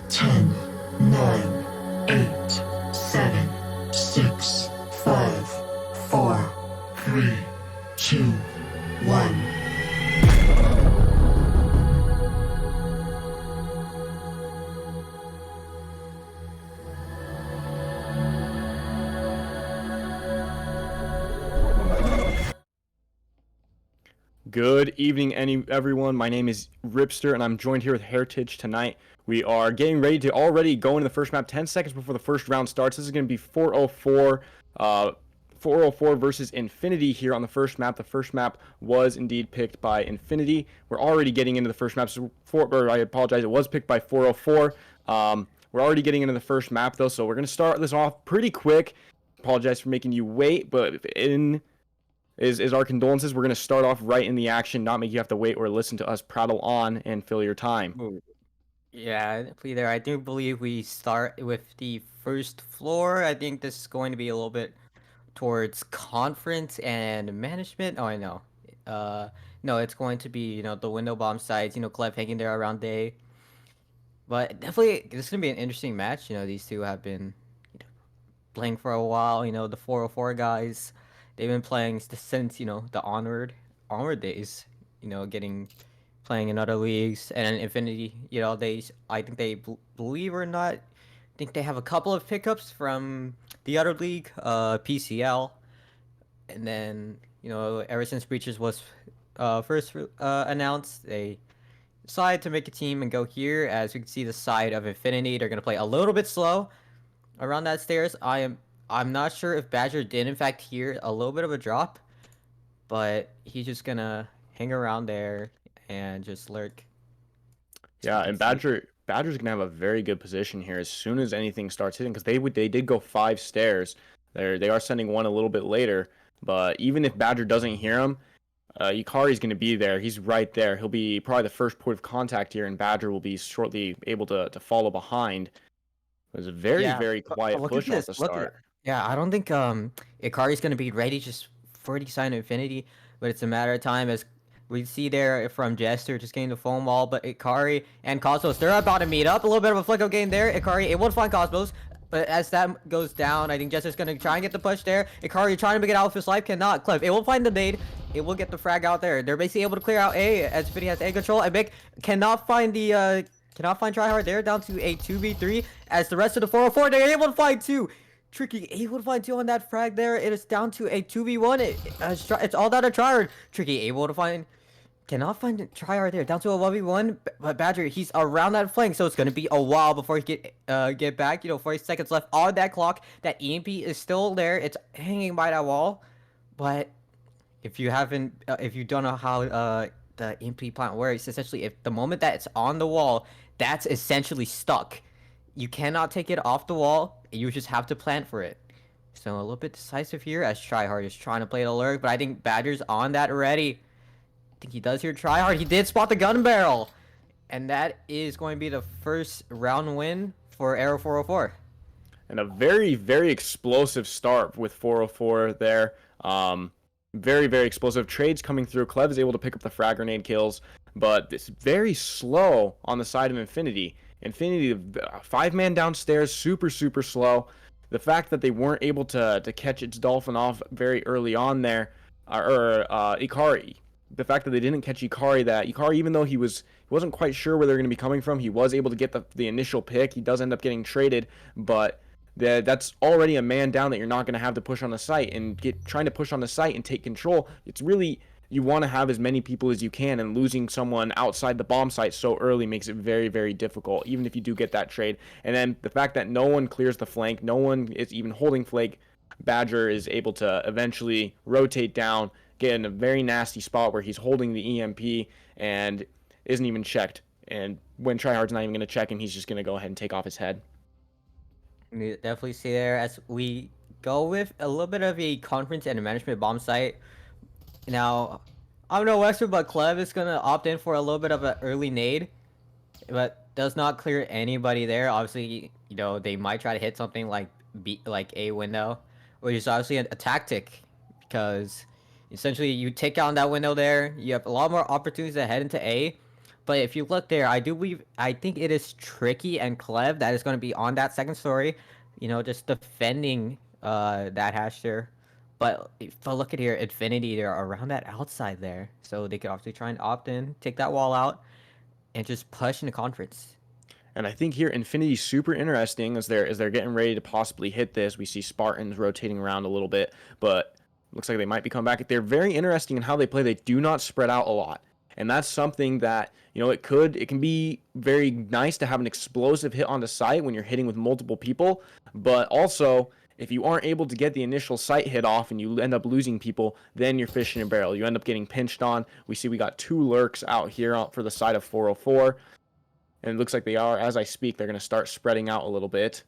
10, 9, 8, 7, 6, 5, 4, 3, 2, 1. Good evening, everyone. My name is Ripster, and I'm joined here with Heritage tonight. We are getting ready to already go into the first map 10 seconds before the first round starts. This is going to be 404 versus Infinity here on the first map. The first map was indeed picked by Infinity. We're already getting into the first map. I apologize. It was picked by 404. We're already getting into the first map, though, so we're going to start this off pretty quick. apologize for making you wait, but is our condolences. We're going to start off right in the action, not make you have to wait or listen to us prattle on and fill your time. Ooh. Yeah, there. I do believe we start with the first floor. I think this is going to be a little bit towards conference and management. Oh, I know. Uh, no, it's going to be, the window bomb sites, Clef hanging there around day. But definitely, this is going to be an interesting match. These two have been playing for a while. The 404 guys, they've been playing since, the Onward days, getting playing in other leagues, and then Infinity, I think believe or not, I think they have a couple of pickups from the other league, PCL, and then ever since Breaches was first announced, they decided to make a team and go here. As we can see, the side of Infinity, they're gonna play a little bit slow around that stairs. I'm not sure if Badger did in fact hear a little bit of a drop, but he's just gonna hang around there and just lurk. Yeah, and Badger's gonna have a very good position here as soon as anything starts hitting, because they did go 5 stairs. They are sending one a little bit later, but even if Badger doesn't hear him, Yukari's gonna be there. He's right there. He'll be probably the first point of contact here, and Badger will be shortly able to follow behind. It was a very quiet Look push at off this. the start. Yeah, I don't think Ikari's gonna be ready just for the sign of Infinity, but it's a matter of time. As we see there from Jester just getting the foam wall, but Ikari and Cosmos, they're about to meet up. A little bit of a flick up game there. Ikari able to find Cosmos, but as that goes down, I think Jester's gonna try and get the push there. Ikari trying to get out of his life, cannot. Clef, it will find the nade. It will get the frag out there. They're basically able to clear out A, as Infinity has A control, and Mick cannot find the cannot find Tryhard there, down to a 2v3, as the rest of the 404, they're able to find 2. Tricky able to find 2 on that frag there. It is down to a 2v1. It's all down to Tryhard. Tricky able to find, cannot find Tryhard there, down to a 1v1, but Badger, he's around that flank, so it's going to be a while before he get back. 40 seconds left on that clock. That EMP is still there. It's hanging by that wall, but if you don't know how the EMP plant works, essentially, if the moment that it's on the wall, that's essentially stuck. You cannot take it off the wall. You just have to plant for it. So a little bit decisive here as Tryhard is trying to play the lurk, but I think Badger's on that already. I think he does hear Tryhard. He did spot the gun barrel. And that is going to be the first round win for Aero 404. And a very explosive start with 404 there. Very explosive trades coming through. Clev is able to pick up the frag grenade kills, but it's very slow on the side of Infinity. Infinity, 5-man downstairs, super slow. The fact that they weren't able to catch its dolphin off very early on there, or Ikari. The fact that they didn't catch Ikari, even though he wasn't quite sure where they're going to be coming from, he was able to get the initial pick. He does end up getting traded, but that's already a man down that you're not going to have to push on the site, and trying to push on the site and take control. It's really, you want to have as many people as you can, and losing someone outside the bomb site so early makes it very difficult, even if you do get that trade. And then the fact that no one clears the flank, no one is even holding flank, Badger is able to eventually rotate down, get in a very nasty spot where he's holding the EMP and isn't even checked. And when Tryhard's not even going to check him, he's just going to go ahead and take off his head. We definitely see there as we go with a little bit of a conference and a management bomb site. Now, I don't know Western, but Clev is gonna opt in for a little bit of an early nade, but does not clear anybody there. Obviously, they might try to hit something like A window, which is obviously a tactic, because essentially you take down that window there, you have a lot more opportunities to head into A. But if you look there, I think it is Tricky and Clev that is going to be on that second story, just defending that hash there. But if I look at here, Infinity, they're around that outside there, so they could obviously try and opt in, take that wall out, and just push in the conference. And I think here Infinity's super interesting as they're getting ready to possibly hit this. We see Spartans rotating around a little bit, but looks like they might be coming back. They're very interesting in how they play. They do not spread out a lot. And that's something that, it can be very nice to have an explosive hit on the site when you're hitting with multiple people. But also, if you aren't able to get the initial site hit off and you end up losing people, then you're fishing a barrel. You end up getting pinched on. We got 2 lurks out here for the side of 404. And it looks like they are, as I speak, they're going to start spreading out a little bit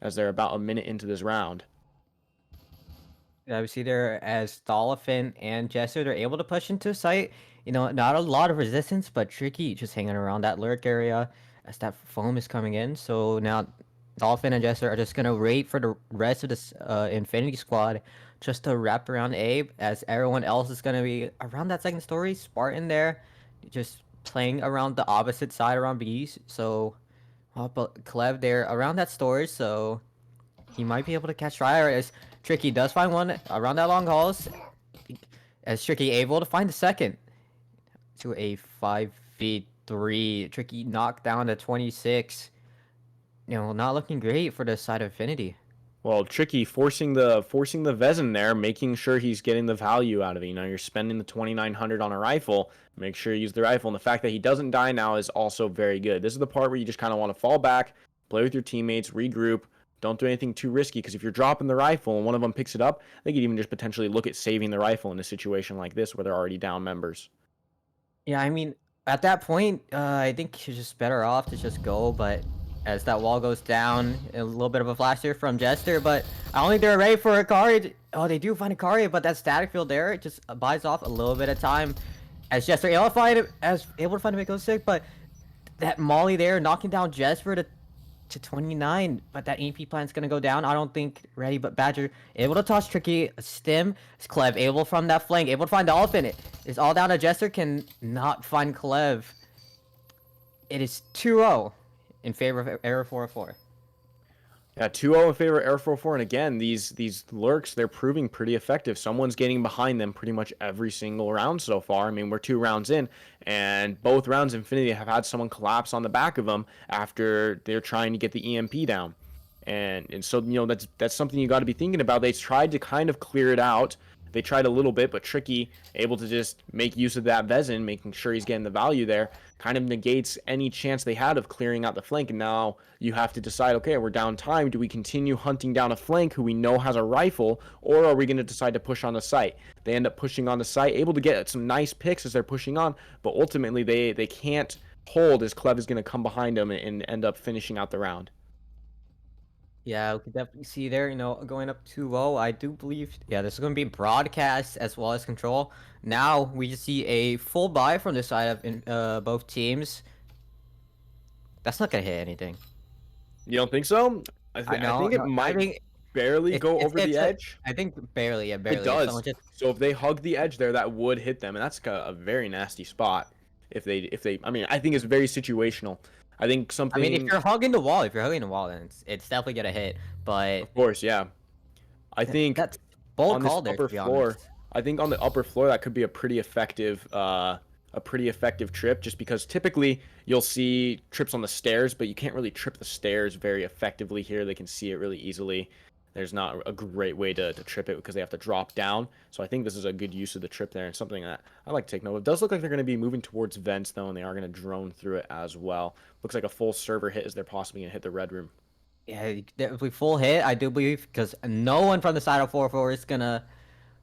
as they're about a minute into this round. Yeah, we see there as Dolphin and Jester, they're able to push into site. Not a lot of resistance, but Tricky just hanging around that lurk area as that foam is coming in. So now Dolphin and Jester are just gonna wait for the rest of this Infinity Squad just to wrap around Abe, as everyone else is gonna be around that second story. Spartan there, just playing around the opposite side around B's. So, but Clev there around that story, so he might be able to catch Ryer as Tricky does find one around that long halls. As Tricky able to find the second to a 5v3. Tricky knocked down to 26. Not looking great for the side of Infinity. Well, Tricky forcing the Vezin there, making sure he's getting the value out of it. You're spending the 2,900 on a rifle. Make sure you use the rifle. And the fact that he doesn't die now is also very good. This is the part where you just kind of want to fall back, play with your teammates, regroup. Don't do anything too risky, because if you're dropping the rifle and one of them picks it up, they could even just potentially look at saving the rifle in a situation like this where they're already down members. Yeah, I mean, at that point, I think you're just better off to just go, but as that wall goes down, a little bit of a flash there from Jester, but I don't think they're ready for Akari. Oh, they do find Akari, but that static field there just buys off a little bit of time as Jester able to find a Mako sick, but that Molly there knocking down Jester to 29, but that EMP plan's gonna go down. I don't think ready, but Badger able to toss Tricky. Stim is Clev able from that flank, able to find the elephant. It's all down to Jester, can not find Clev. It is 2-0 in favor of Error 404. Yeah, 2-0 in favor of Air 404, and again, these lurks, they're proving pretty effective. Someone's getting behind them pretty much every single round so far. I mean, we're 2 rounds in, and both rounds Infinity have had someone collapse on the back of them after they're trying to get the EMP down. And so, that's something you got to be thinking about. They tried to kind of clear it out. They tried a little bit, but Tricky, able to just make use of that Vezin, making sure he's getting the value there, kind of negates any chance they had of clearing out the flank. And now you have to decide, okay, we're down time. Do we continue hunting down a flank who we know has a rifle, or are we going to decide to push on the site? They end up pushing on the site, able to get some nice picks as they're pushing on, but ultimately they can't hold, as Clev is going to come behind them and end up finishing out the round. Yeah, we can definitely see there, going up 2-0. I do believe, yeah, this is going to be broadcast as well as control. Now we just see a full buy from the side of both teams. That's not going to hit anything. You don't think so? I think it might barely go over the edge. I think barely, yeah, barely. It does. So if they hug the edge there, that would hit them, and that's a very nasty spot. If they, I mean, I think it's very situational. I think something. I mean, if you're hugging the wall, then it's definitely gonna hit. But of course, yeah. I think that's bold on call this there, upper floor. I think on the upper floor that could be a pretty effective trip, just because typically you'll see trips on the stairs, but you can't really trip the stairs very effectively here. They can see it really easily. There's not a great way to trip it because they have to drop down. So I think this is a good use of the trip there, and something that I like to take note of. It does look like they're going to be moving towards vents, though, and they are going to drone through it as well. Looks like a full server hit as they're possibly going to hit the red room. Yeah, definitely full hit, I do believe, because no one from the side of 4-4 is going to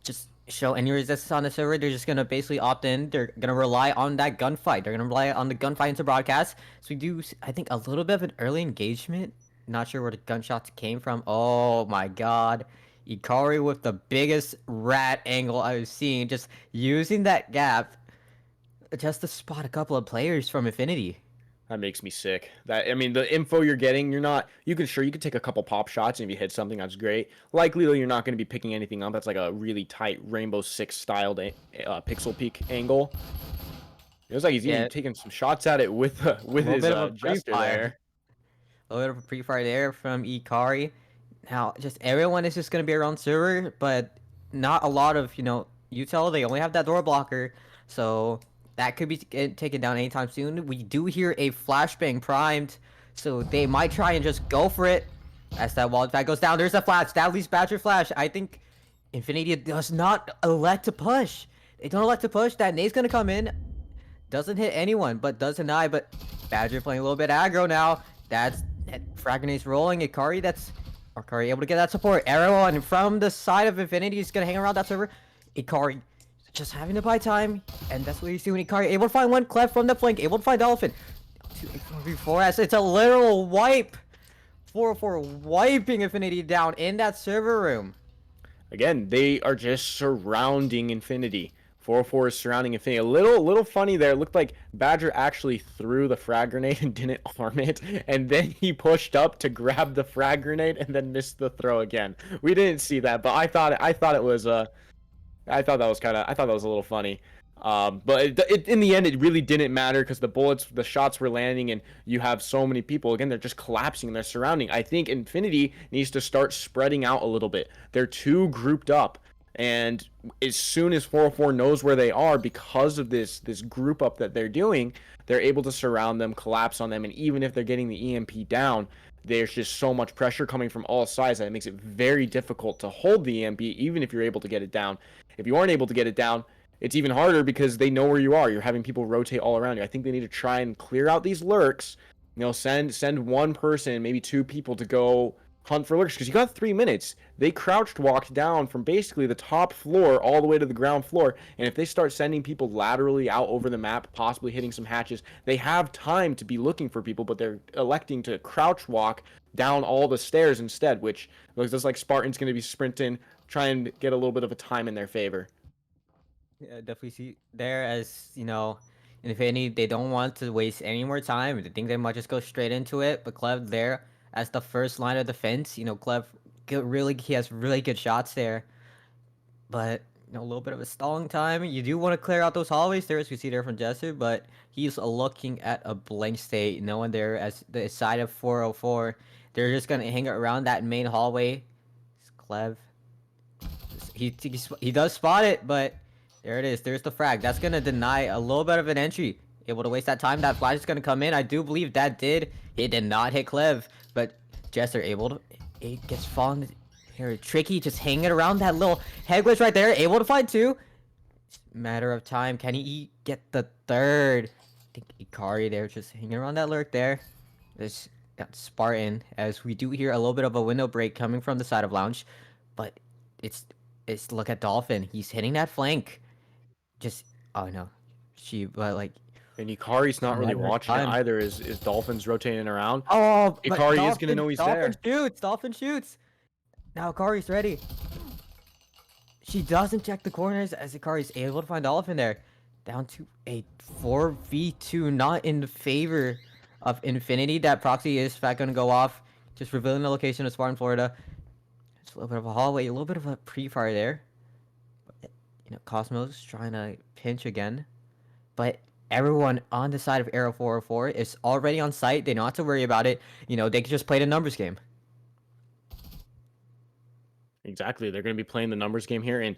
just show any resistance on the server. They're just going to basically opt in. They're going to rely on that gunfight. They're going to rely on the gunfight into broadcast. So we do, I think, a little bit of an early engagement. Not sure where the gunshots came from. Oh my god. Ikari with the biggest rat angle I've seen. Just using that gap just to spot a couple of players from Infinity. That makes me sick. I mean, the info you're getting, you can take a couple pop shots, and if you hit something, that's great. Likely, though, you're not going to be picking anything up. That's like a really tight Rainbow Six styled pixel peak angle. It was like he's even taking some shots at it with his gesture there. A little bit of a pre-fire there from Ikari. Now, just everyone is just going to be around server, but not a lot of, util. They only have that door blocker, so that could be taken down anytime soon. We do hear a flashbang primed, so they might try and just go for it. As that wall fact goes down, there's a flash. That leaves Badger flash. I think Infinity does not elect to push. They don't elect to push. That nade's going to come in. Doesn't hit anyone, but does deny. But Badger playing a little bit aggro now. That frag grenade's rolling. Ikari able to get that support. Everyone from the side of Infinity is gonna hang around that server. Ikari just having to buy time, and that's what he's doing. Ikari able to find one Clef from the flank, able to find Elephant. 4 as it's a literal wipe. 404 wiping Infinity down in that server room. again, they are just surrounding Infinity. 404 is surrounding Infinity. A little funny there. It looked like Badger actually threw the frag grenade and didn't arm it, and then he pushed up to grab the frag grenade and then missed the throw again. We didn't see that, but I thought it was I thought that was I thought that was a little funny. But in the end, it really didn't matter because the shots were landing, and you have so many people. Again, they're just collapsing and they're surrounding. I think Infinity needs to start spreading out a little bit. They're too grouped up, and as soon as 404 knows where they are, because of this group up that they're doing, they're able to surround them, collapse on them, and even if they're getting the EMP down, there's just so much pressure coming from all sides that it makes it very difficult to hold the EMP, even if you're able to get it down. If you aren't able to get it down, it's even harder because they know where you are. You're having people rotate all around you. I think they need to try and clear out these lurks. Send one person, maybe two people to go hunt for lurks, because you got 3 minutes. They crouched walked down from basically the top floor all the way to the ground floor, and if they start sending people laterally out over the map, possibly hitting some hatches, they have time to be looking for people, but they're electing to crouch walk down all the stairs instead, which looks just like Spartan's going to be sprinting, try and get a little bit of a time in their favor. Yeah, definitely see there as, Infinity, they don't want to waste any more time. They think they might just go straight into it, but Clev there as the first line of defense, Clev he has really good shots there. But, a little bit of a stalling time. You do want to clear out those hallways there, as we see there from Jester, but he's looking at a blank state. No one there as the side of 404. They're just going to hang around that main hallway. It's Clev. He does spot it, but there it is. There's the frag. That's going to deny a little bit of an entry. Able to waste that time. That flash is going to come in. I do believe that did. It did not hit Clev, but Jester able to... It gets fallen here. Tricky just hanging around that little head glitch right there. Able to find two. It's a matter of time. Can he get the third? I think Ikari there just hanging around that lurk there. There's Spartan, as we do hear a little bit of a window break coming from the side of Lounge, but it's look at Dolphin. He's hitting that flank. Just oh no, but like. And Ikari's not really watching it either. Is Dolphin's rotating around? Oh, Ikari is gonna know he's there. Dolphin shoots. Now Ikari's ready. She doesn't check the corners as Ikari's able to find Dolphin there. Down to a 4v2, not in favor of Infinity. That proxy is in fact gonna go off. Just revealing the location of Spartan, Florida. It's a little bit of a hallway, a little bit of a pre-fire there. But, Cosmos trying to pinch again. But everyone on the side of Arrow 404 is already on site. They don't have to worry about it. They can just play the numbers game. Exactly. They're going to be playing the numbers game here. And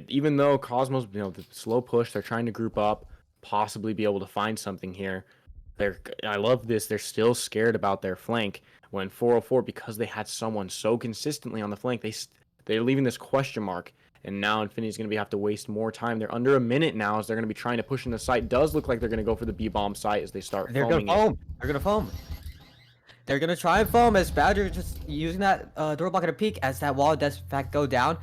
even though Cosmos, the slow push, they're trying to group up, possibly be able to find something here. I love this. They're still scared about their flank. When 404, because they had someone so consistently on the flank, they're leaving this question mark. And now Infinity's going to have to waste more time. They're under a minute now as they're going to be trying to push in the site. Does look like they're going to go for the B-bomb site as they start They're going to foam. They're going to foam. They're going to try and foam as Badger just using that door blocker to peek as that wall does in fact go down.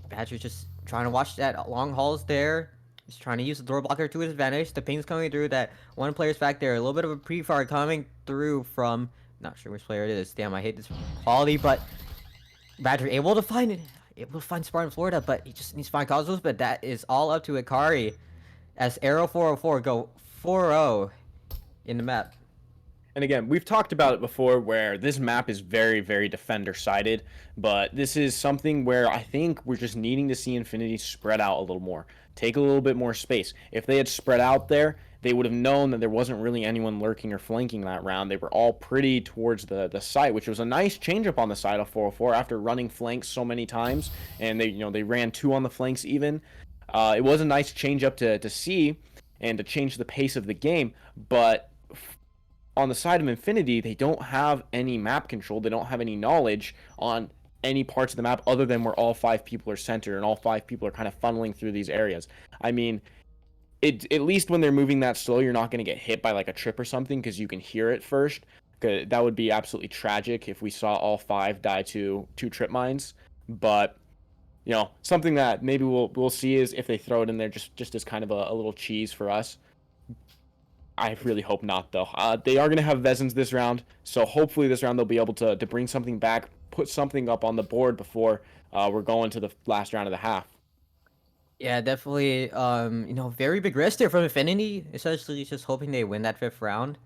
Badger just trying to watch that long halls there. He's trying to use the door blocker to his advantage. The ping's coming through. That one player's back there. A little bit of a pre-fire coming through from... Not sure which player it is. Damn, I hate this quality, but Badger able to find it. Able to find Spartan, Florida, but he just needs to find Cosmos, but that is all up to Ikari as Arrow 404 go 4-0 in the map. And again, we've talked about it before where this map is very, very defender-sided, but this is something where I think we're just needing to see Infinity spread out a little more, take a little bit more space. If they had spread out there, they would have known that there wasn't really anyone lurking or flanking that round. They were all pretty towards the site, which was a nice change up on the side of 404 after running flanks so many times, and they ran two on the flanks even. It was a nice change up to see and to change the pace of the game, but on the side of Infinity, they don't have any map control. They don't have any knowledge on any parts of the map other than where all 5 people are centered and all 5 people are kind of funneling through these areas. I mean, at least when they're moving that slow, you're not going to get hit by like a trip or something because you can hear it first. That would be absolutely tragic if we saw all 5 die to 2 trip mines. But something that maybe we'll see is if they throw it in there just as kind of a little cheese for us. I really hope not, though. They are going to have Vezins this round, so hopefully this round they'll be able to bring something back. put something up on the board before we're going to the last round of the half. Yeah, definitely. You know, very big risk there from Infinity. Essentially, just hoping they win that 5th round.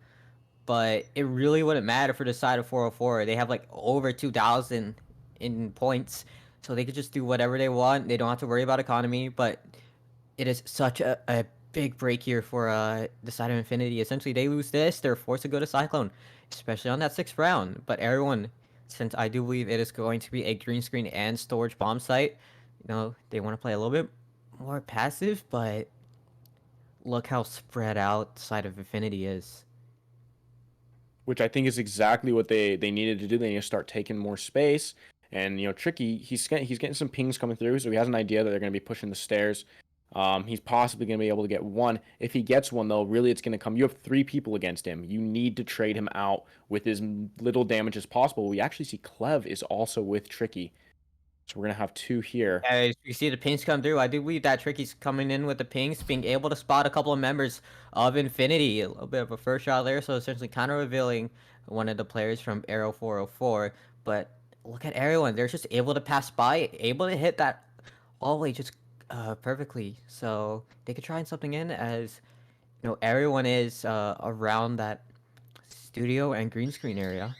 But it really wouldn't matter for the side of 404. They have like over 2,000 in points, so they could just do whatever they want. They don't have to worry about economy. But it is such a big break here for the side of Infinity. Essentially, they lose this, they're forced to go to Cyclone, especially on that 6th round. But everyone, since I do believe it is going to be a green screen and storage bomb site, you know, they want to play a little bit more passive, but look how spread out the side of Infinity is. Which I think is exactly what they needed to do. They need to start taking more space. And Tricky, he's getting some pings coming through, so he has an idea that they're going to be pushing the stairs. He's possibly going to be able to get one. If he gets one, though, really it's going to come. You have 3 people against him. You need to trade him out with as little damage as possible. We actually see Clev is also with Tricky. So we're going to have 2 here. As you see the pings come through, I do believe that Tricky's coming in with the pings, being able to spot a couple of members of Infinity. A little bit of a first shot there, so essentially kind of revealing one of the players from Arrow 404. But look at everyone. They're just able to pass by, able to hit that all the way just perfectly. So they could try something in as, you know, everyone is around that studio and green screen area.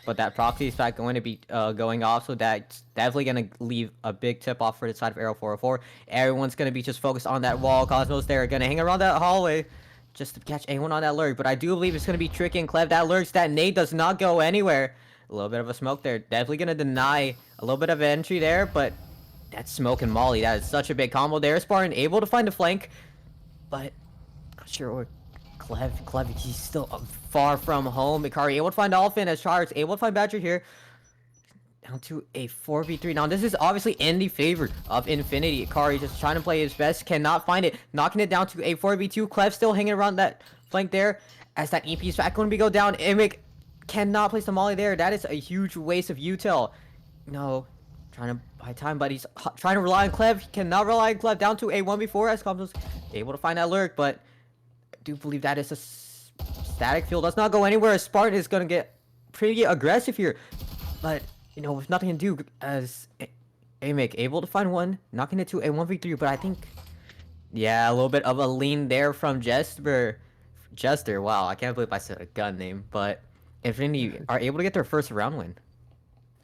But that proxy is not going to be going off, so that's definitely going to leave a big tip off for the side of Arrow 404. Everyone's going to be just focused on that wall. Cosmos, they're going to hang around that hallway just to catch anyone on that lurk. But I do believe it's going to be Tricky and Clev. That lurks, that nade does not go anywhere. A little bit of a smoke there. Definitely going to deny a little bit of entry there, but that's Smoke and Molly. That is such a big combo there. Spartan able to find a flank, but not sure where Clev, he's still far from home. Ikari able to find Dolphin as Char's able to find Badger here. Down to a 4v3. Now, this is obviously in the favor of Infinity. Ikari just trying to play his best, cannot find it. Knocking it down to a 4v2. Clev still hanging around that flank there. As that EP is back going to be go down. Imik cannot place the molly there. That is a huge waste of util. No, trying to buy time, but he's trying to rely on Clev. He cannot rely on Clev. Down to a 1v4 as Combs able to find that lurk, but I do believe that is a static field. Does not go anywhere. Spartan is going to get pretty aggressive here, but you know, with nothing to do, as Amik able to find one, knocking it to a 1v3, but I think, yeah, a little bit of a lean there from Jester. Wow, I can't believe I said a gun name, but Infinity are able to get their first round win.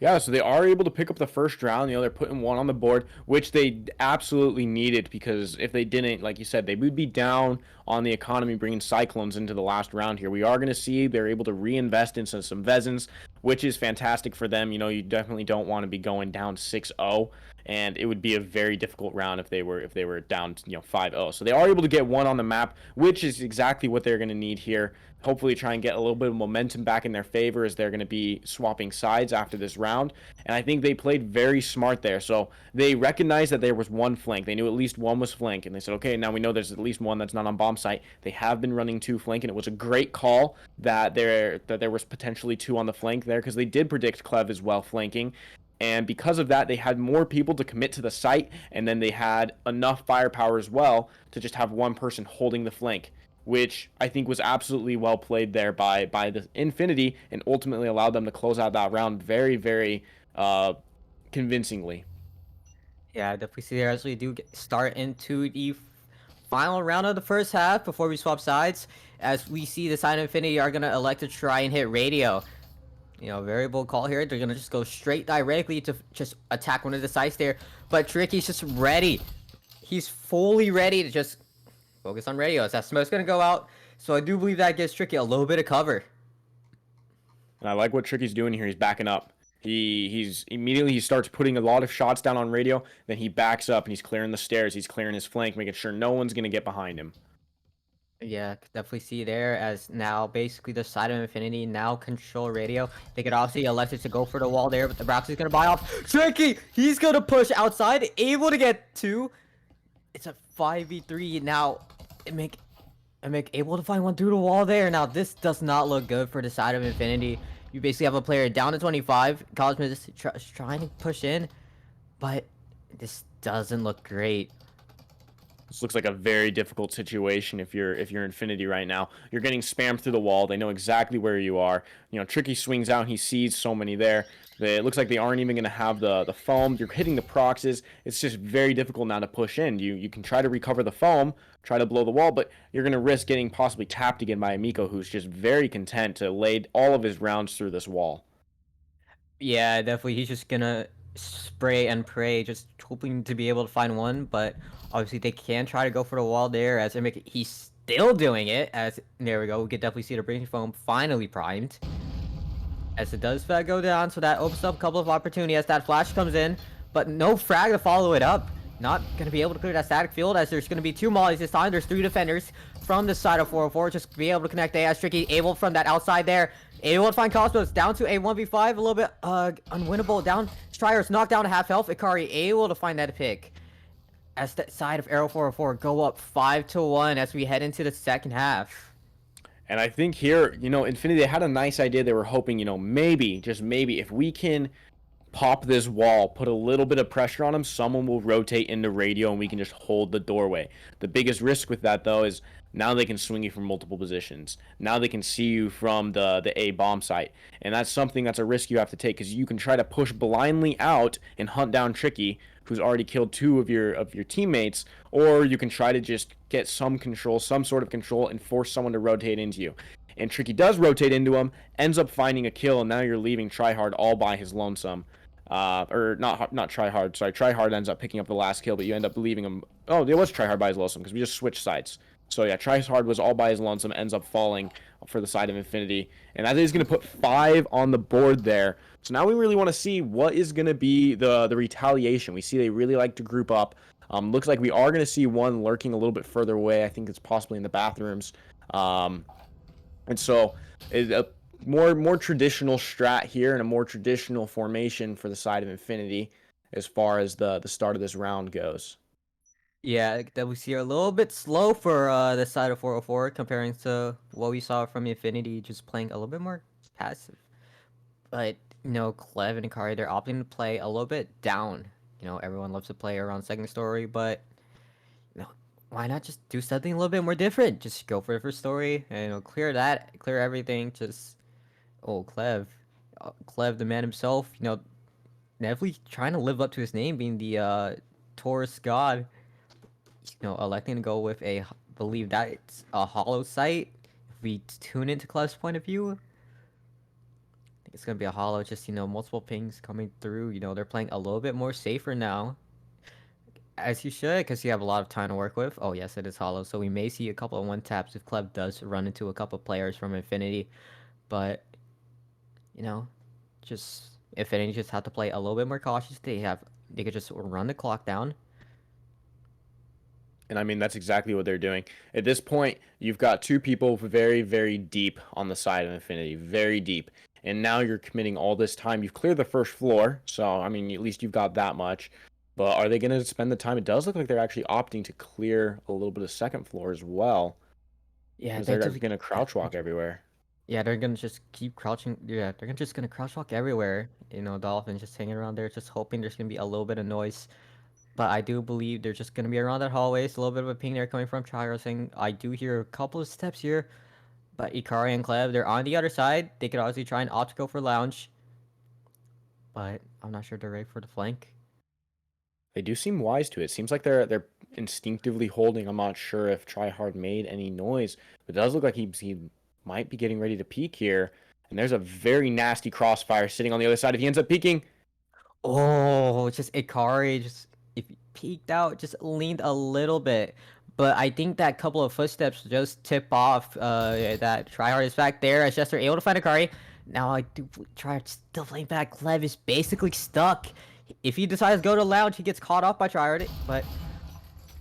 Yeah, so they are able to pick up the first round. They're putting 1 on the board, which they absolutely needed, because if they didn't, like you said, they would be down on the economy, bringing Cyclones into the last round here. We are going to see they're able to reinvest into some Vezins, which is fantastic for them. You definitely don't want to be going down 6-0, and it would be a very difficult round if they were down 5-0. So they are able to get 1 on the map, which is exactly what they're going to need here. Hopefully try and get a little bit of momentum back in their favor, as they're going to be swapping sides after this round. And I think they played very smart there. So they recognized that there was 1 flank. They knew at least 1 was flank, and they said, okay, now we know there's at least 1 that's not on bomb site. They have been running 2 flank, and it was a great call that there was potentially 2 on the flank there, because they did predict Clev as well flanking. And because of that, they had more people to commit to the site, and then they had enough firepower as well to just have 1 person holding the flank, which I think was absolutely well played there by the Infinity, and ultimately allowed them to close out that round very, very convincingly. Yeah, I definitely see there as we do start into the final round of the first half before we swap sides, as we see the side of Infinity are going to elect to try and hit radio. You know, very bold call here. They're going to just go straight directly to just attack one of the sites there, but Tricky's just ready. He's fully ready to just focus on radio, as that smoke's going to go out. So I do believe that gives Tricky a little bit of cover. And I like what Tricky's doing here. He's backing up. He's immediately, he starts putting a lot of shots down on radio. Then he backs up and he's clearing the stairs. He's clearing his flank, making sure no one's going to get behind him. Yeah, definitely see there, as now basically the side of Infinity now control radio. They could obviously elect to go for the wall there, but the Brox is going to buy off. Tricky, he's going to push outside, able to get 2. It's a 5v3 now. Imik able to find one through the wall there. Now this does not look good for the side of Infinity. You basically have a player down to 25. Cosmos is trying to push in, but this doesn't look great. This looks like a very difficult situation if you're Infinity right now. You're getting spammed through the wall. They know exactly where you are. You know, Tricky swings out and he sees so many there. It looks like they aren't even going to have the foam. You're hitting the proxies. It's just very difficult now to push in. You can try to recover the foam, try to blow the wall, but you're going to risk getting possibly tapped again by Amico, who's just very content to lay all of his rounds through this wall. Yeah, definitely. He's just gonna spray and pray, just hoping to be able to find one. But obviously, they can try to go for the wall there. As he's still doing it. As there we go. We can definitely see the breaking foam finally primed. As it does go down, so that opens up a couple of opportunities as that flash comes in, but no frag to follow it up. Not going to be able to clear that static field as there's going to be 2 mollies this time. There's 3 defenders from the side of 404. Just be able to connect as Tricky, able from that outside there. Able to find Cosmos down to a 1v5, a little bit unwinnable. Down, Stryer's knocked down to half health. Ikari able to find that pick. As that side of Arrow 404 go up 5-1 as we head into the second half. And I think here, you know, Infinity, they had a nice idea. They were hoping, you know, maybe, just maybe, if we can pop this wall, put a little bit of pressure on them, someone will rotate into radio and we can just hold the doorway. The biggest risk with that, though, is now they can swing you from multiple positions. Now they can see you from the A bomb site. And that's something that's a risk you have to take, because you can try to push blindly out and hunt down Tricky, who's already killed 2 of your teammates, or you can try to just get some control, some sort of control, and force someone to rotate into you. And Tricky does rotate into him, ends up finding a kill, and now you're leaving Tryhard all by his lonesome. Or not Tryhard, sorry, Tryhard ends up picking up the last kill, but you end up leaving him. Oh, it was Tryhard by his lonesome, because we just switched sides. So yeah, Tryhard was all by his lonesome, ends up falling for the side of Infinity. And that is going to put 5 on the board there. So now we really want to see what is going to be the retaliation. We see they really like to group up. Looks like we are going to see one lurking a little bit further away. I think it's possibly in the bathrooms. And so a more traditional strat here and a more traditional formation for the side of Infinity as far as the start of this round goes. Yeah, that we see a little bit slow for the side of 404 comparing to what we saw from Infinity, just playing a little bit more passive. But, you know, Clev and Ikari, they're opting to play a little bit down. You know, everyone loves to play around second story, but, you know, why not just do something a little bit more different? Just go for the first story and, you know, clear everything. Just, oh, Clev. Clev, the man himself, you know, definitely trying to live up to his name, being the Taurus god. You know, electing to go with believe that it's a hollow site. If we tune into Clev's point of view, I think it's gonna be a hollow. Just, you know, multiple pings coming through. You know, they're playing a little bit more safer now, as you should, because you have a lot of time to work with. Oh yes, it is hollow. So we may see a couple of 1-taps if Clev does run into a couple of players from Infinity, but you know, just Infinity just have to play a little bit more cautious. They could just run the clock down. And I mean, that's exactly what they're doing. At this point, you've got 2 people very, very deep on the side of Infinity, very deep. And now you're committing all this time. You've cleared the first floor, so, I mean, at least you've got that much. But are they going to spend the time? It does look like they're actually opting to clear a little bit of second floor as well. Yeah, because they're going to crouch walk everywhere. Yeah, they're gonna just keep crouching. Yeah, just gonna crouch walk everywhere. You know, Dolphins just hanging around there, just hoping there's gonna be a little bit of noise. But I do believe they're just gonna be around that hallway. It's a little bit of a ping there coming from Chiro saying, I do hear a couple of steps here. But Ikari and Clev, they're on the other side. They could obviously try and opt to go for lounge. But I'm not sure they're ready for the flank. They do seem wise to it. Seems like they're instinctively holding. I'm not sure if Tryhard made any noise, but it does look like he might be getting ready to peek here. And there's a very nasty crossfire sitting on the other side. If he ends up peeking, oh, just Ikari, just if he peeked out, just leaned a little bit. But I think that couple of footsteps just tip off that Tryhard is back there as Jester able to find Ikari. Now I do Tryhard still playing back. Clev is basically stuck. If he decides to go to lounge, he gets caught off by Tryhard. But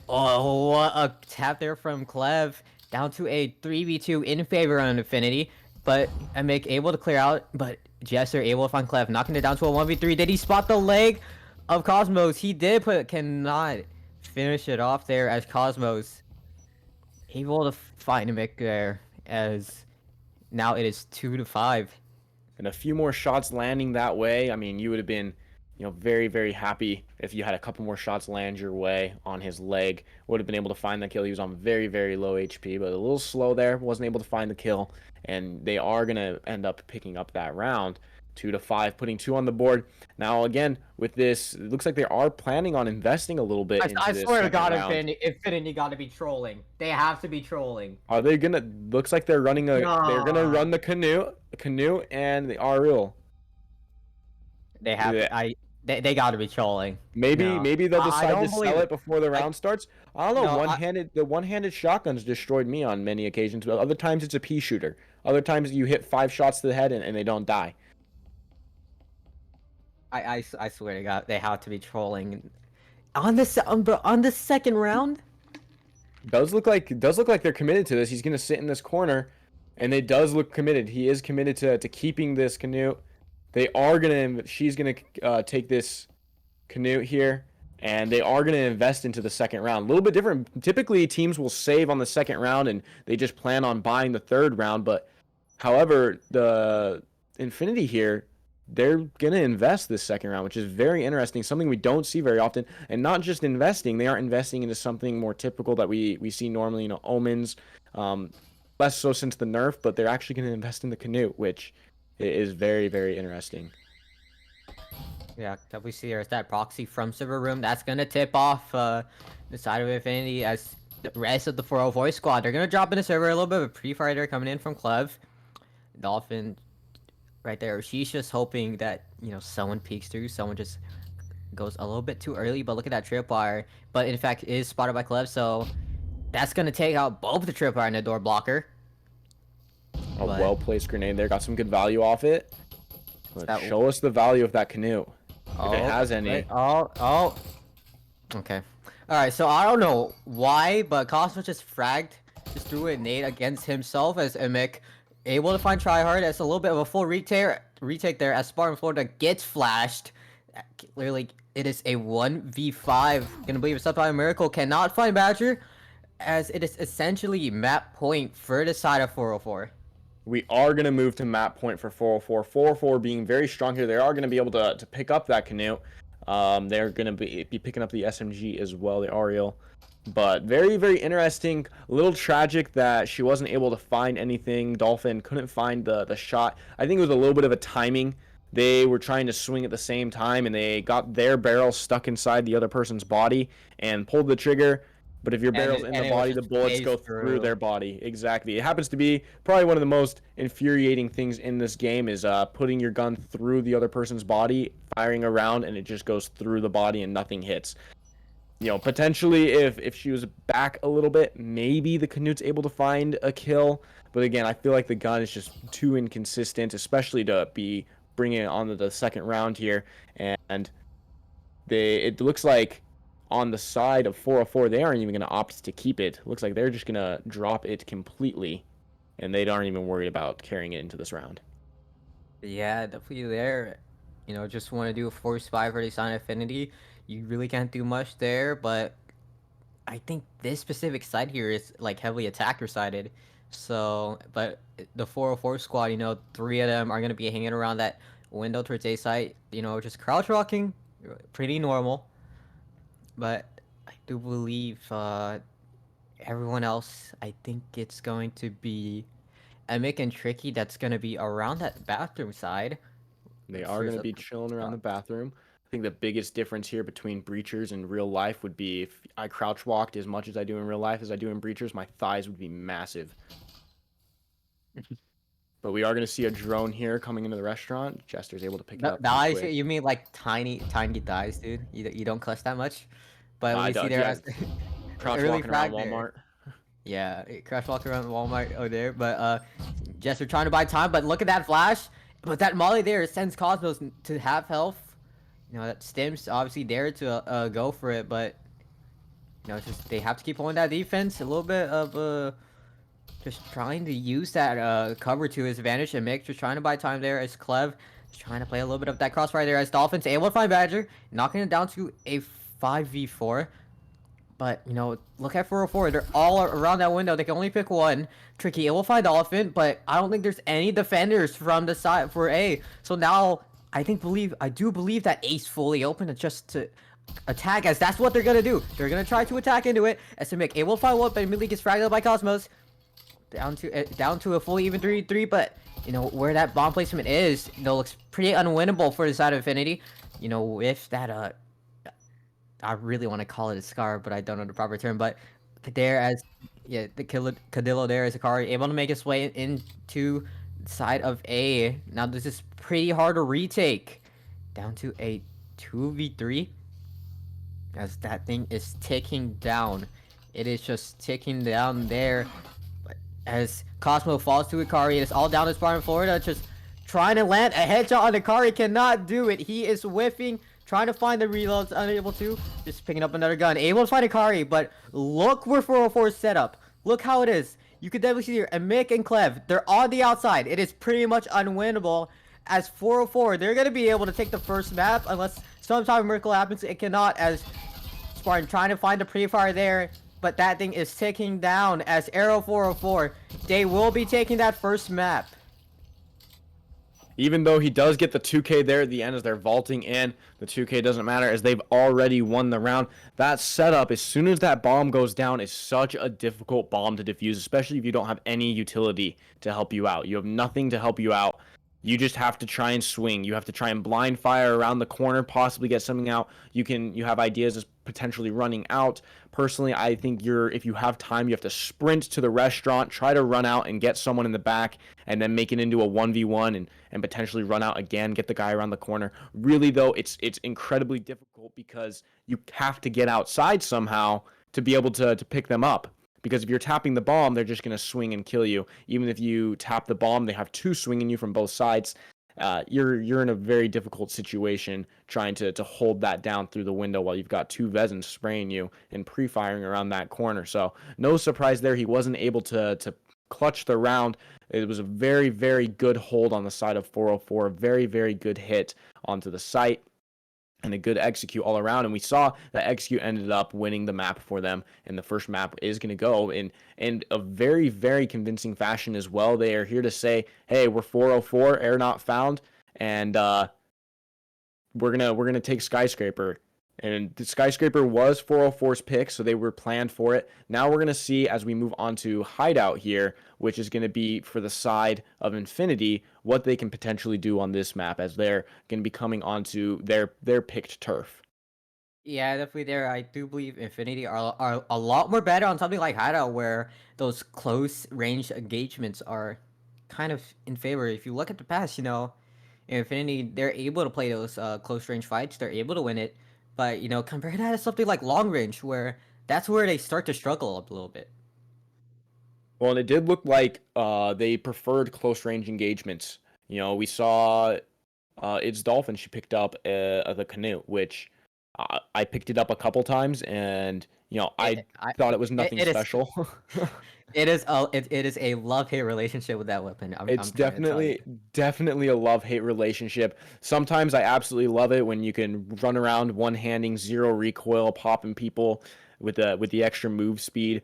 oh, what a tap there from Clev. Down to a 3v2 in favor on Infinity. But Amick able to clear out. But Jester able to find Clev, knocking it down to a 1v3. Did he spot the leg of Cosmos? He did, but cannot finish it off there as Cosmos able to find Amick there. As now it is 2-5. and a few more shots landing that way, I mean, you would have been, very, very happy if you had a couple more shots land your way on his leg. Would have been able to find the kill. He was on very, very low HP, but a little slow there. Wasn't able to find the kill, and they are going to end up picking up that round. 2-5, putting 2 on the board. Now, again, with this, it looks like they are planning on investing a little bit into I this swear to second God, round. Infinity got to be trolling. They have to be trolling. Are they gonna? Looks like they're running a. They're gonna Nah. run the canoe, and the Ariel. They have. Yeah. They got to be trolling. Maybe No. they'll I decide don't to believe sell it. it before the round starts. I don't know. No, The one-handed shotguns destroyed me on many occasions. But other times it's a pea shooter. Other times you hit 5 shots to the head and they don't die. I swear to God, they have to be trolling. On the second round. Does look like they're committed to this. He's gonna sit in this corner, and it does look committed. He is committed to keeping this canoe. They are gonna. She's gonna take this canoe here, and they are gonna invest into the second round. A little bit different. Typically, teams will save on the second round, and they just plan on buying the third round. But, however, the Infinity here, they're gonna invest this second round, which is very interesting. Something we don't see very often, and not just investing. They aren't investing into something more typical that we see normally. Omens, less so since the nerf, but they're actually gonna invest in the canoe, which is very, very interesting. Yeah, that we see there's that proxy from server room that's gonna tip off the side of Infinity as the rest of the 404 squad. They're gonna drop in the server, a little bit of a pre-fighter coming in from Clev. Dolphin right there. She's just hoping that, someone peeks through, someone just goes a little bit too early, but look at that tripwire. But in fact, it is spotted by Clev, so that's gonna take out both the tripwire and the door blocker. A well-placed grenade there. Got some good value off it. Show us the value of that canoe. If it has any. Right. Oh. Okay. Alright, so I don't know why, but Cosmos just just threw a nade against himself as Emic able to find tryhard. That's a little bit of a full retake there as Spartan Florida gets flashed. Clearly, it is a 1v5. Gonna believe it's up by a miracle. Cannot find Badger, as it is essentially map point for the side of 404. We are going to move to map point for 404. 404 being very strong here. They are going to be able to pick up that canoe. They're going to be picking up the SMG as well, the Ariel. But very, very interesting. A little tragic that she wasn't able to find anything. Dolphin couldn't find the shot. I think it was a little bit of a timing. They were trying to swing at the same time, and they got their barrel stuck inside the other person's body and pulled the trigger. But if your barrel's in the body, the bullets go through their body. Exactly. It happens to be probably one of the most infuriating things in this game is putting your gun through the other person's body, firing around, and it just goes through the body and nothing hits. Potentially if she was back a little bit, maybe the Canute's able to find a kill. But again, I feel like the gun is just too inconsistent, especially to be bringing it onto the second round here. And it looks like on the side of 404, they aren't even going to opt to keep it. Looks like they're just going to drop it completely, and they aren't even worried about carrying it into this round. Yeah, definitely there. Just want to do a force 5 for the sign Affinity. You really can't do much there, but I think this specific side here is like heavily attacker sided. So, but the 404 squad, 3 of them are going to be hanging around that window towards A site, just crouch rocking, pretty normal. But I do believe everyone else, I think it's going to be Emic and Tricky that's going to be around that bathroom side. They are going to be chilling around the bathroom. I think the biggest difference here between Breachers and real life would be if I crouch walked as much as I do in real life as I do in Breachers, my thighs would be massive. But we are going to see a drone here coming into the restaurant. Jester's able to pick it up. Thighs? You mean like tiny thighs, dude? You don't clutch that much? But we see there crouch walking around Walmart. Yeah, crouch walking around Walmart over there. But Jester trying to buy time, but look at that flash. But that Molly there sends Cosmos to half health. That Stim's obviously there to go for it, but it's just they have to keep holding that defense. A little bit of just trying to use that cover to his advantage. And Mick just trying to buy time there as Clev just trying to play a little bit of that crossfire there as Dolphins able to find Badger, knocking it down to a 5v4. But look at 404. They're all around that window. They can only pick one. Tricky, it will find Dolphin, but I don't think there's any defenders from the side for A. So now I do believe that Ace fully open just to attack, as that's what they're gonna do. They're gonna try to attack into it. SMIC able to follow up, but immediately gets fragmented by Cosmos. Down to a fully even 3-3, but you know where that bomb placement is, you know, looks pretty unwinnable for the side of Infinity. You know, with that I really want to call it a scar, but I don't know the proper term. But there as yeah, the Cadillo there is Akari able to make his way into side of A. Now this is pretty hard to retake. Down to a 2v3 as that thing is ticking down. It is just ticking down there as Cosmo falls to Ikari. It is all down to Spartan Florida, just trying to land a headshot on Ikari. Cannot do it. He is whiffing, trying to find the reloads, unable to. Just picking up another gun, able to find Ikari, but look where 404 is set up. Look how it is. You can definitely see here, and Mick and Clev, they're on the outside. It is pretty much unwinnable. As 404, they're going to be able to take the first map, unless some type of miracle happens. It cannot, as Spartan trying to find the pre-fire there, but that thing is ticking down as Arrow 404. They will be taking that first map. Even though he does get the 2K there at the end as they're vaulting in, the 2K doesn't matter as they've already won the round. That setup, as soon as that bomb goes down, is such a difficult bomb to defuse, especially if you don't have any utility to help you out. You have nothing to help you out. You just have to try and swing. You have to try and blind fire around the corner, possibly get something out. You have ideas as potentially running out. Personally, I think if you have time, you have to sprint to the restaurant, try to run out and get someone in the back, and then make it into a 1v1 and potentially run out again, get the guy around the corner. Really, though, it's incredibly difficult because you have to get outside somehow to be able to pick them up. Because if you're tapping the bomb, they're just going to swing and kill you. Even if you tap the bomb, they have two swinging you from both sides. You're in a very difficult situation trying to hold that down through the window while you've got two Vezins spraying you and pre-firing around that corner. So no surprise there. He wasn't able to clutch the round. It was a very, very good hold on the side of 404. Very, very good hit onto the site. And a good execute all around, and we saw that execute ended up winning the map for them, and the first map is going to go in a very, very convincing fashion as well. They are here to say, hey, we're 404, air not found, and we're gonna take Skyscraper. And the Skyscraper was 404's pick, so they were planned for it. Now we're going to see as we move on to Hideout here, which is going to be for the side of Infinity, what they can potentially do on this map as they're going to be coming onto their picked turf. Yeah, definitely there. I do believe Infinity are a lot more better on something like Hideout, where those close range engagements are kind of in favor. If you look at the past, you know, Infinity, they're able to play those close range fights. They're able to win it. But, you know, compare that to something like long range, where that's where they start to struggle a little bit. Well, and it did look like they preferred close range engagements. You know, we saw it's Dolphin. She picked up the canoe, which I picked it up a couple times, and you know, I thought it was nothing special. It is a love-hate relationship with that weapon. It's definitely a love-hate relationship. Sometimes I absolutely love it when you can run around one-handing, zero recoil, popping people with the extra move speed.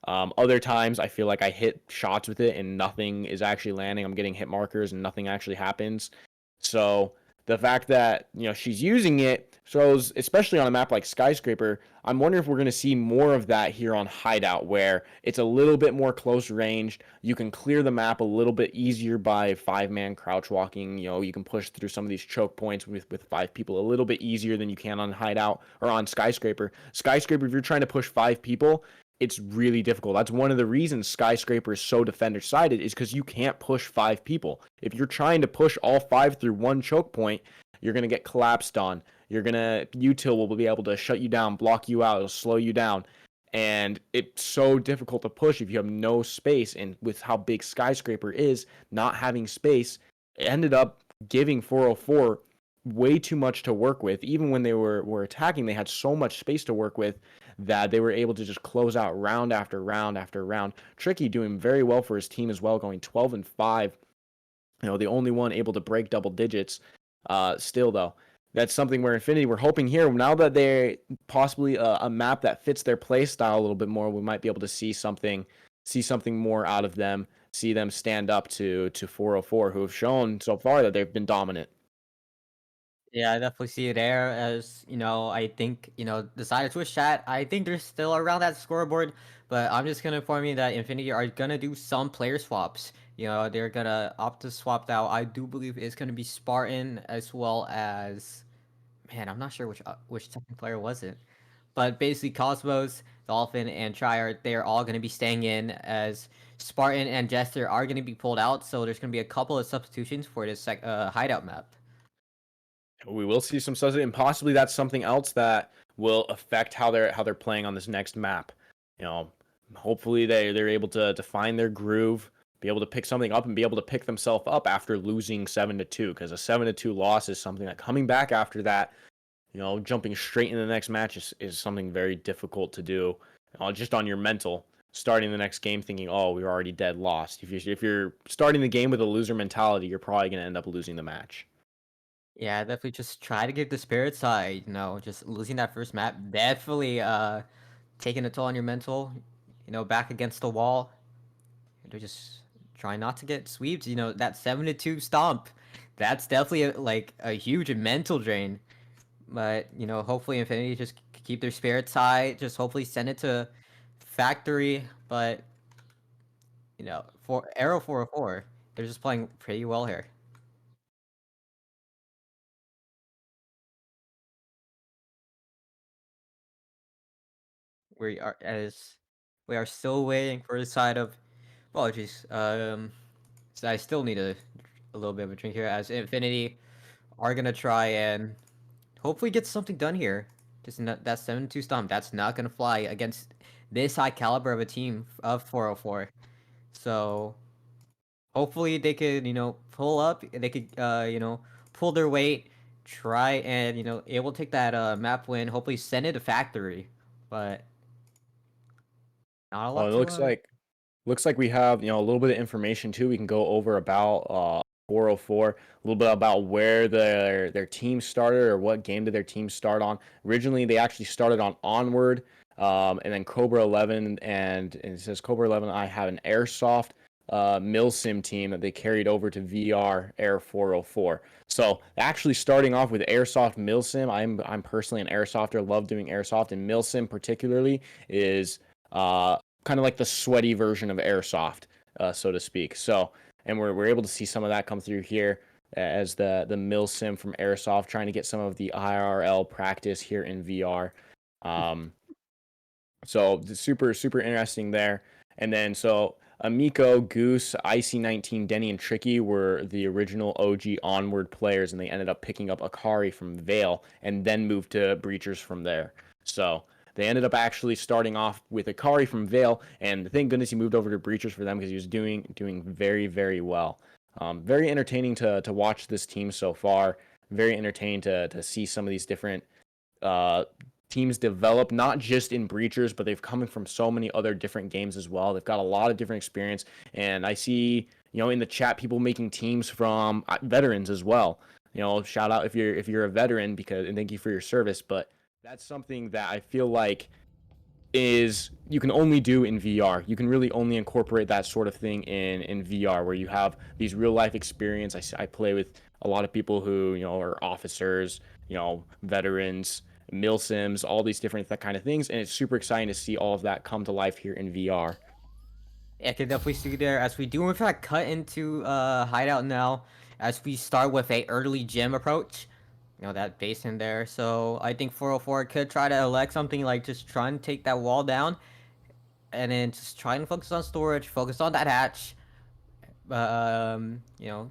Other times I feel like I hit shots with it and nothing is actually landing. I'm getting hit markers and nothing actually happens. So the fact that, you know, she's using it shows, especially on a map like Skyscraper, I'm wondering if we're going to see more of that here on Hideout, where it's a little bit more close range. You can clear the map a little bit easier by 5-man crouch walking. You know, you can push through some of these choke points with 5 people a little bit easier than you can on Hideout or on Skyscraper. Skyscraper, if you're trying to push 5 people, it's really difficult. That's one of the reasons Skyscraper is so defender-sided, is because you can't push 5 people. If you're trying to push all 5 through one choke point, you're going to get collapsed on. Util will be able to shut you down, block you out, it'll slow you down. And it's so difficult to push if you have no space. And with how big Skyscraper is, not having space, it ended up giving 404 way too much to work with. Even when they were attacking, they had so much space to work with that they were able to just close out round after round after round. Tricky doing very well for his team as well, going 12-5. You know, the only one able to break double digits. Still, though, that's something where Infinity, we're hoping here, now that they possibly a map that fits their play style a little bit more, we might be able to see something more out of them, see them stand up to 404, who have shown so far that they've been dominant. Yeah, I definitely see it there as, I think, the side of Twitch chat, I think they're still around that scoreboard, but I'm just gonna inform you that Infinity are gonna do some player swaps. They're gonna opt to swap out. I do believe it's gonna be Spartan as well as, man, I'm not sure which second player was it. But basically Cosmos, Dolphin, and Triart, they're all gonna be staying in as Spartan and Jester are gonna be pulled out, so there's gonna be a couple of substitutions for this hideout map. We will see some subs, and possibly that's something else that will affect how they're playing on this next map. You know, hopefully they're able to find their groove, be able to pick something up, and be able to pick themselves up after losing 7-2. Because a 7-2 loss is something that coming back after that, jumping straight into the next match is something very difficult to do. Just on your mental, starting the next game thinking, oh, we're already dead lost. If you're starting the game with a loser mentality, you're probably going to end up losing the match. Yeah, definitely just try to give the spirit side, just losing that first map, definitely taking a toll on your mental, back against the wall. Just try not to get sweeps, that 7-2 stomp. That's definitely like a huge mental drain. But, hopefully Infinity just keep their spirits high, just hopefully send it to Factory, but for Arrow 404, they're just playing pretty well here. We are still waiting for the side of apologies. So I still need a little bit of a drink here as Infinity are gonna try and hopefully get something done here. Just not, that 7-2 stomp. That's not gonna fly against this high caliber of a team of 404. So hopefully they could pull up. They could pull their weight, try and able to take that map win. Hopefully send it to Factory, but not a Well, lot it to looks like we have, a little bit of information too. We can go over about 404, a little bit about where their team started or what game did their team start on. Originally, they actually started on Onward, and then Cobra 11, and it says Cobra 11. I have an Airsoft Milsim team that they carried over to VR Air 404. So actually starting off with Airsoft Milsim, I'm personally an Airsofter, love doing Airsoft, and Milsim particularly is kind of like the sweaty version of Airsoft, so to speak. So, and we're able to see some of that come through here as the mill sim from Airsoft, trying to get some of the IRL practice here in VR. Um, so super super interesting there. And then so Amico, Goose, IC19, Denny, and Tricky were the original OG Onward players, and they ended up picking up Akari from Vale and then moved to Breachers from there. So they ended up actually starting off with Akari from Vale, and thank goodness he moved over to Breachers for them because he was doing very very well. Very entertaining to watch this team so far. Very entertaining to see some of these different uh, teams develop, not just in Breachers, but they've come from so many other different games as well. They've got a lot of different experience, and I see in the chat people making teams from veterans as well. Shout out if you're a veteran because and thank you for your service. But that's something that I feel like is you can only do in VR. You can really only incorporate that sort of thing in VR where you have these real life experience. I play with a lot of people who are officers, veterans, mil sims, all these different kind of things, and it's super exciting to see all of that come to life here in VR. I can definitely see there as we do in fact cut into hideout now as we start with a early gym approach. That base in there. So I think 404 could try to elect something like just try and take that wall down and then just try and focus on storage, focus on that hatch. You know,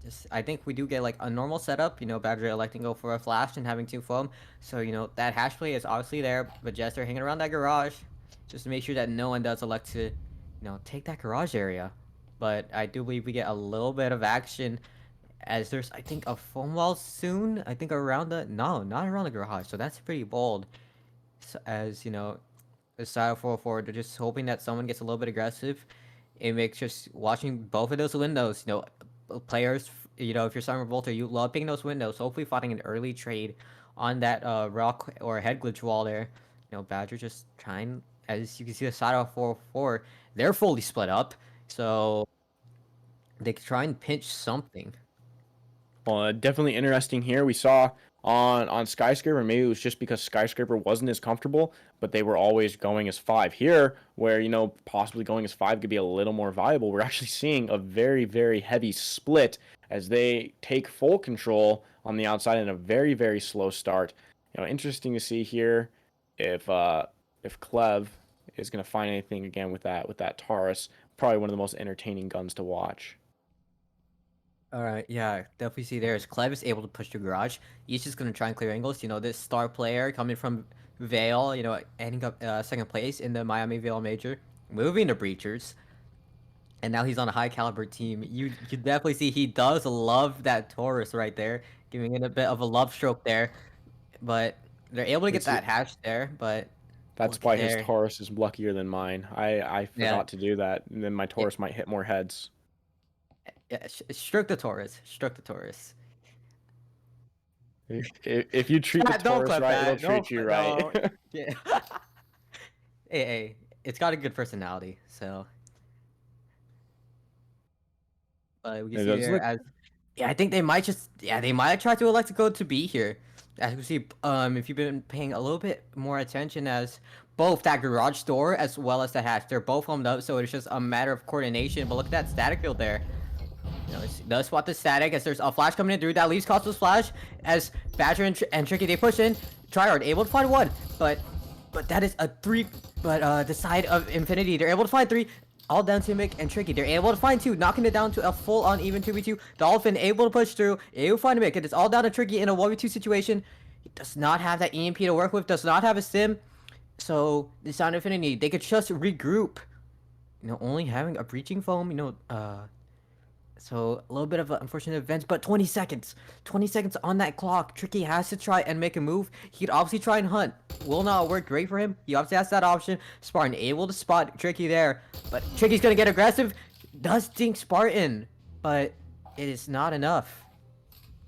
just I think we do get like a normal setup. Badger electing go for a flash and having two foam. So that hash play is obviously there, but Jester hanging around that garage, just to make sure that no one does elect to, take that garage area. But I do believe we get a little bit of action as there's I think a foam wall soon. I think around the no, not around the garage. So that's pretty bold. So, as the style 404, they're just hoping that someone gets a little bit aggressive. It makes just watching both of those windows, players, if you're Summer Bolter, you love picking those windows. Hopefully finding an early trade on that rock or head glitch wall there. Badger just trying, as you can see the side of 404, they're fully split up. So they could try and pinch something. Definitely interesting here. We saw on Skyscraper, maybe it was just because Skyscraper wasn't as comfortable, but they were always going as 5. Here, where, possibly going as 5 could be a little more viable, we're actually seeing a very, very heavy split as they take full control on the outside in a very, very slow start. Interesting to see here if Clev is going to find anything again with that Taurus. Probably one of the most entertaining guns to watch. All right, yeah, definitely see there is Clev is able to push the garage. He's just gonna try and clear angles. This star player coming from Vale, ending up second place in the Miami Vale Major, moving to Breachers, and now he's on a high caliber team. You definitely see he does love that Taurus right there, giving it a bit of a love stroke there. But they're able to get that hash there. But That's look why his there, Taurus is luckier than mine. I yeah, forgot to do that, and then my Taurus might hit more heads. yeah, stroke the Taurus, stroke the Taurus. If you treat the Don't Taurus clip right, it'll that. treat you right. No. Yeah. Hey, it's got a good personality, so we can It see does there look. as yeah, I think they might try to elect to go to B here. As you can see, if you've been paying a little bit more attention, as both that garage door as well as the hatch, they're both homed up, so it's just a matter of coordination. But look at that static field there. It does spot the static as there's a flash coming in through. That leaves Cosmo's flash as Badger and Tricky, they push in. Tryhard able to find 1, but that is a 3. But the side of Infinity, they're able to find 3. All down to Mick and Tricky. They're able to find 2, knocking it down to a full-on even 2v2. Dolphin able to push through, able to find Mick. It is all down to Tricky in a 1v2 situation. He does not have that EMP to work with, does not have a sim. So, the Sound Infinity, they could just regroup. Only having a breaching foam, so a little bit of an unfortunate event, but 20 seconds. 20 seconds on that clock. Tricky has to try and make a move. He could obviously try and hunt. Will not work great for him. He obviously has that option. Spartan able to spot Tricky there, but Tricky's gonna get aggressive. Does dink Spartan, but it is not enough.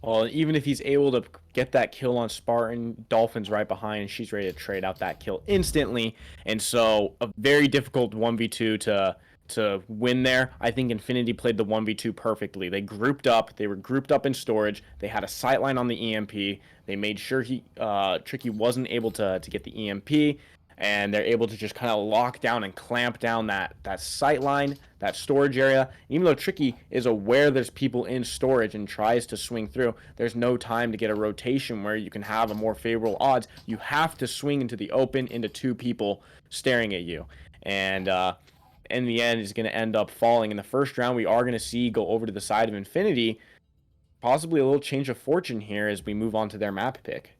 Well, even if he's able to get that kill on Spartan, Dolphin's right behind, and she's ready to trade out that kill instantly. And so a very difficult 1v2 to win there. I think Infinity played the 1v2 perfectly. They grouped up. They were grouped up in storage. They had a sightline on the EMP. They made sure Tricky wasn't able to get the EMP, and they're able to just kind of lock down and clamp down that sightline, that storage area. Even though Tricky is aware there's people in storage and tries to swing through, there's no time to get a rotation where you can have a more favorable odds. You have to swing into the open into 2 people staring at you. And in the end, is going to end up falling. In the first round, we are going to see go over to the side of Infinity. Possibly a little change of fortune here as we move on to their map pick.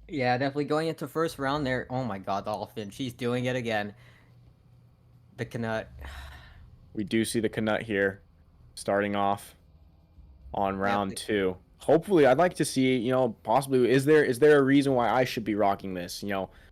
Yeah, definitely going into first round there. Oh my god, Dolphin. She's doing it again. The Knut. We do see the Knut here starting off on round 2. Hopefully, I'd like to see, possibly, is there a reason why I should be rocking this?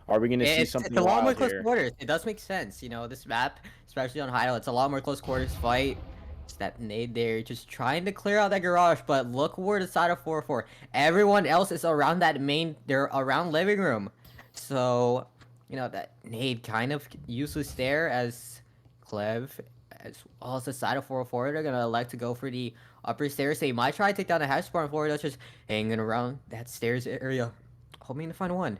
Are we going to see something It's a lot more wild close here? quarters. It does make sense. This map, especially on Hydro, it's a lot more close quarters fight. It's that nade there, just trying to clear out that garage, but look where the side of 4-4. Everyone else is around that main, they're around living room. So, that nade kind of useless there as Clev, as well as the side of 4-4, they're gonna elect to go for the upper stairs. They might try to take down the hash spawn floor that's just hanging around that stairs area, hoping to find 1.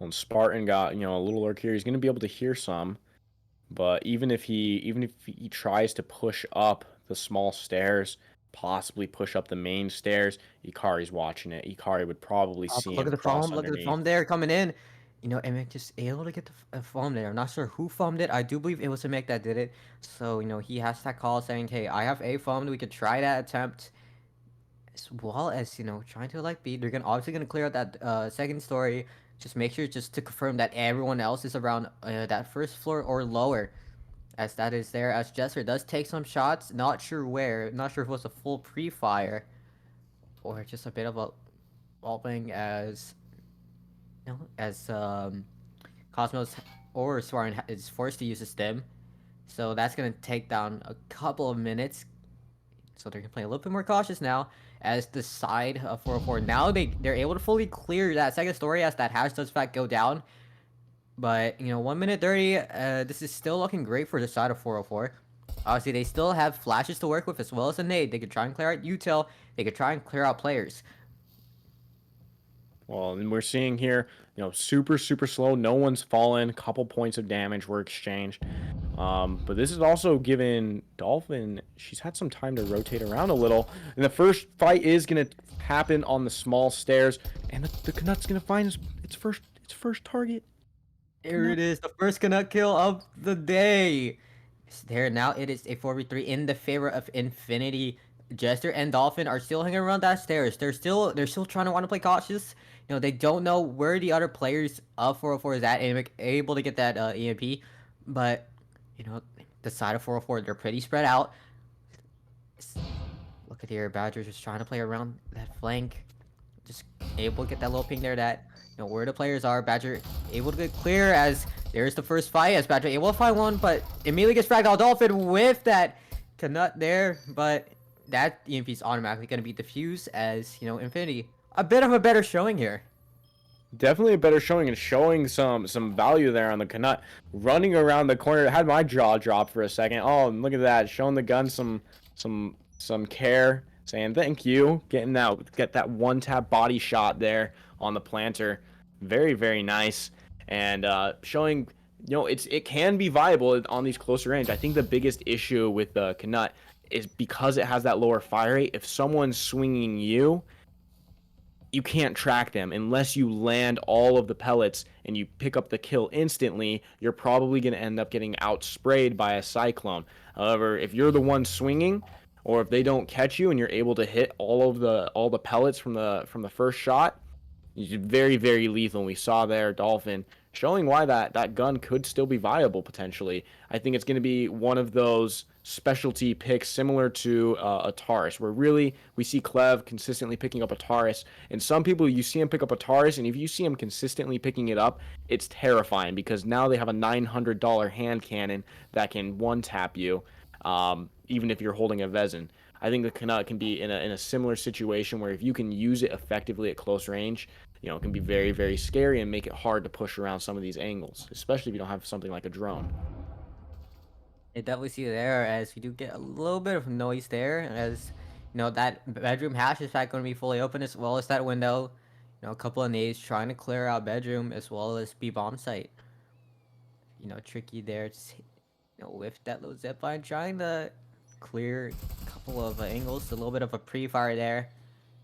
Well, Spartan got, a little lurk here. He's going to be able to hear some. But even if he tries to push up the small stairs, possibly push up the main stairs, Ikari's watching it. Ikari would probably see Look him at the cross foam. Look at the underneath. foam there coming in. Emek just able to get the foam there. I'm not sure who foamed it. I do believe it was Emek that did it. So, he has that call saying, hey, I have a foam. We could try that attempt. As well as, trying to elect B. They're obviously going to clear out that second story. Just make sure just to confirm that everyone else is around that first floor or lower. As that is there. As Jester does take some shots. Not sure where. Not sure if it was a full pre-fire. Or just a bit of a wallbang as Cosmos or Swarn is forced to use a stim. So that's going to take down a couple of minutes. So they're going to play a little bit more cautious now as the side of 404. Now they're able to fully clear that second story as that hash does in fact go down. But, 1 minute 30, this is still looking great for the side of 404. Obviously, they still have flashes to work with as well as a nade. They could try and clear out util. They could try and clear out players. Well, and we're seeing here, super, super slow. No one's fallen. A couple points of damage were exchanged. But this is also given Dolphin, she's had some time to rotate around a little. And the first fight is going to happen on the small stairs. And the Canuck's going to find its first target. Here it is, the first Canuck kill of the day. It's there now. It is a 4v3 in the favor of Infinity. Jester and Dolphin are still hanging around that stairs. They're still trying to want to play cautious. They don't know where the other players of 404 is at and able to get that EMP. But the side of 404, they're pretty spread out. Look at here, Badger just trying to play around that flank. Just able to get that little ping there that where the players are. Badger able to get clear as there's the first fight as Badger able to find one, but immediately gets fragged out. Dolphin with that Canut there, but that EMP is automatically going to be defused as Infinity. A bit of a better showing here. Definitely a better showing and showing some value there on the Canut. Running around the corner, had my jaw drop for a second. Oh, and look at that, showing the gun some care, saying thank you, get that one tap body shot there on the planter. Very, very nice, and showing it can be viable on these closer range. I think the biggest issue with the Canut is because it has that lower fire rate. If someone's swinging you can't track them unless you land all of the pellets and you pick up the kill instantly. You're probably going to end up getting outsprayed by a cyclone. However, if you're the one swinging, or if they don't catch you and you're able to hit all the pellets from the first shot, you're very, very lethal. And we saw there Dolphin showing why that gun could still be viable potentially. I think it's going to be one of those specialty picks similar to a Taurus, where really we see Clev consistently picking up a Taurus, and some people, you see him pick up a Taurus, and if you see him consistently picking it up, it's terrifying because now they have a $900 hand cannon that can one tap you, even if you're holding a Vezin. I think the Canuck can be in a similar situation where if you can use it effectively at close range, it can be very, very scary and make it hard to push around some of these angles, especially if you don't have something like a drone. I definitely see it there as we do get a little bit of noise there as that bedroom hatch is fact going to be fully open as well as that window. A couple of nades trying to clear out bedroom as well as B bomb site. Tricky there, just with that little zip line trying to clear a couple of angles, a little bit of a pre-fire there,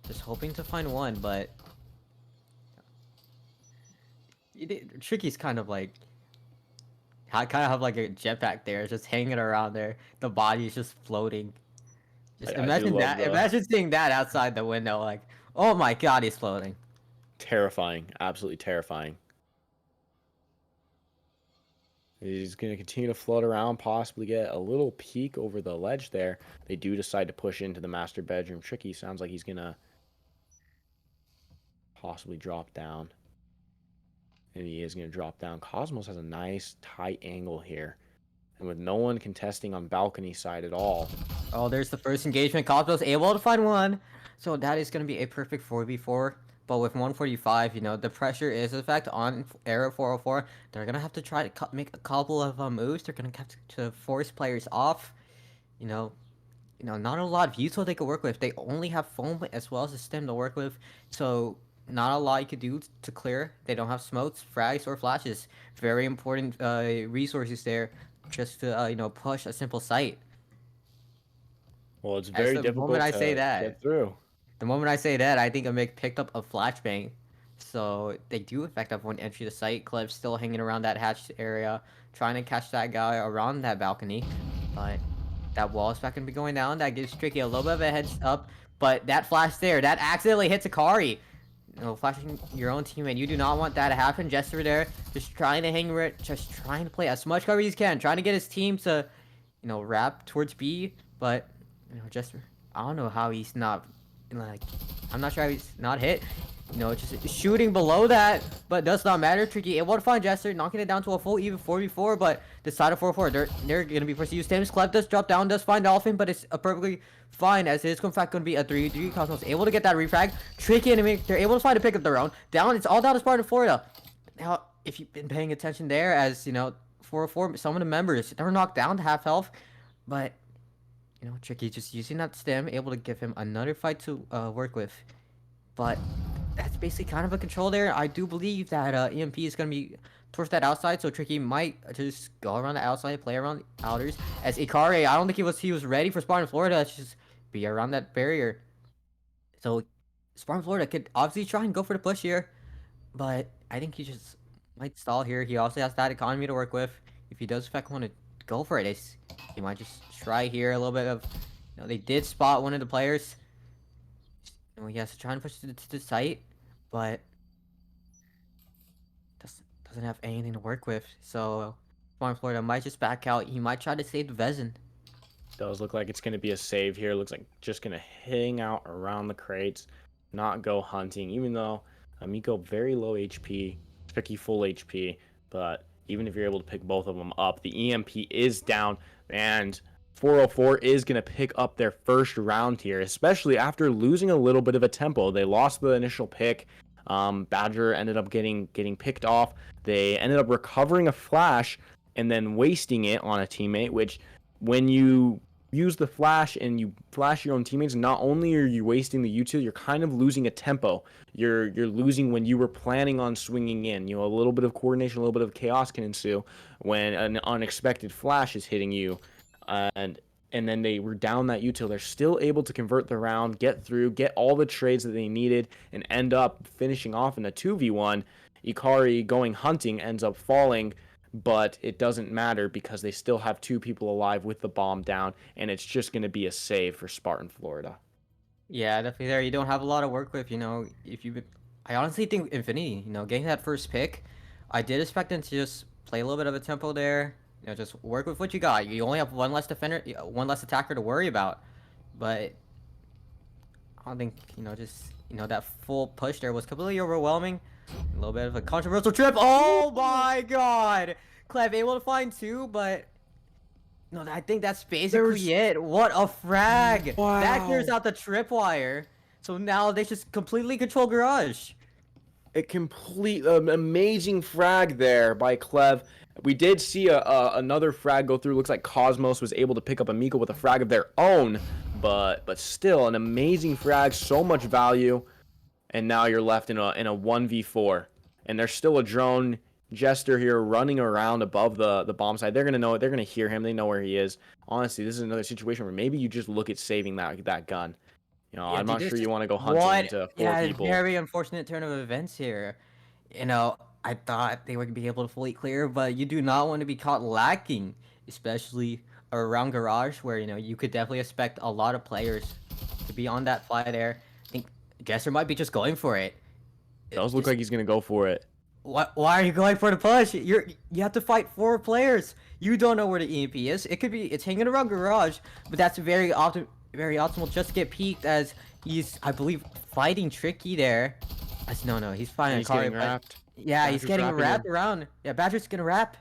just hoping to find one, but Tricky's kind of like I kind of have like a jetpack there, just hanging around there. The body is just floating. Just imagine that. Imagine seeing that outside the window. Like, oh my god, he's floating. Terrifying. Absolutely terrifying. He's going to continue to float around, possibly get a little peek over the ledge there. They do decide to push into the master bedroom. Tricky sounds like he's going to possibly drop down. And he is going to drop down. Cosmos has a nice tight angle here. And with no one contesting on balcony side at all. Oh, there's the first engagement. Cosmos able to find one. So that is going to be a perfect 4v4. But with 145, the pressure is in fact on Era 404. They're going to have to try to make a couple of moves. They're going to have to force players off. Not a lot of util they could work with. They only have foam as well as a stem to work with. So not a lot you could do to clear. They don't have smokes, frags, or flashes. Very important resources there just to push a simple site. Well, it's very difficult to get through. The moment I say that, I think Amik picked up a flashbang. So they do in fact have one entry to site. Clev's still hanging around that hatch area, trying to catch that guy around that balcony. But that wall is not going to be going down. That gives Tricky a little bit of a heads up. But that flash there, that accidentally hits Akari. Flashing your own teammate. You do not want that to happen. Jester there, just trying to hang it, just trying to play as much cover as he can, trying to get his team to, wrap towards B. But, Jester, I don't know how he's not, I'm not sure how he's not hit. Just shooting below that, but does not matter. Tricky able to find Jester, knocking it down to a full even 4v4, but the side of 4-4, they're going to be forced to use Thames. Clef does drop down, does find Dolphin, but it's perfectly fine as it is in fact going to be a 3v3. Cosmos able to get that refrag. Tricky enemy, they're able to find a pick up their own. Down, it's all down to Spartan Florida. Now, if you've been paying attention there, as 404, some of the members, they're knocked down to half health. But Tricky just using that stem, able to give him another fight to work with. But that's basically kind of a control there. I do believe that EMP is going to be towards that outside, so Tricky might just go around the outside, play around the outers. As Ikari, I don't think he was ready for Spartan Florida to just be around that barrier. So Spartan Florida could obviously try and go for the push here, but I think he just might stall here. He also has that economy to work with. If he does in fact want to go for it, he might just try here a little bit of. They did spot one of the players. He has to try and push to the site, but doesn't have anything to work with. So Farm Florida might just back out. He might try to save the Vezin. Does look like it's going to be a save here. Looks like just going to hang out around the crates, not go hunting, even though Amico very low HP, Tricky full HP, but even if you're able to pick both of them up, the EMP is down, and 404 is going to pick up their first round here, especially after losing a little bit of a tempo. They lost the initial pick. Badger ended up getting picked off. They ended up recovering a flash and then wasting it on a teammate, which when you use the flash and you flash your own teammates, not only are you wasting the util, you're kind of losing a tempo. You're losing when you were planning on swinging in. A little bit of coordination, a little bit of chaos can ensue when an unexpected flash is hitting you, and then they were down that util. They're still able to convert the round, get through, get all the trades that they needed, and end up finishing off in a 2v1. Ikari going hunting ends up falling, but it doesn't matter because they still have two people alive with the bomb down, and it's just going to be a save for Spartan Florida. Yeah, definitely there. You don't have a lot of work with, if you I honestly think Infinity, getting that first pick, I did expect them to just play a little bit of a tempo there, just work with what you got. You only have one less defender, one less attacker to worry about, but I don't think, that full push there was completely overwhelming. A little bit of a controversial trip. Oh my god! Clev able to find two, but no, I think that's basically it. What a frag! Wow. That clears out the tripwire. So now they just completely control Garage. A complete amazing frag there by Clev. We did see another frag go through. Looks like Cosmos was able to pick up Amico with a frag of their own, but still an amazing frag, so much value. And now you're left in a 1v4, and there's still a drone Jester here running around above the bomb site. They're gonna know it. They're gonna hear him. They know where he is. Honestly, this is another situation where maybe you just look at saving that gun. Yeah, I'm not sure you want to go hunting into four people. Very unfortunate turn of events here. I thought they would be able to fully clear, but you do not want to be caught lacking, especially around Garage, where you could definitely expect a lot of players to be on that fly there. I think Jester might be just going for it. It does look like he's gonna go for it. Why are you going for the push? You have to fight 4 players. You don't know where the EMP is. It's hanging around Garage, but that's very optimal just to get peeked as he's, I believe, fighting Tricky there. No, he's fighting He's getting wrapped. Yeah, Badger's he's getting wrapping wrapped him. around. Yeah, Badger's gonna wrap.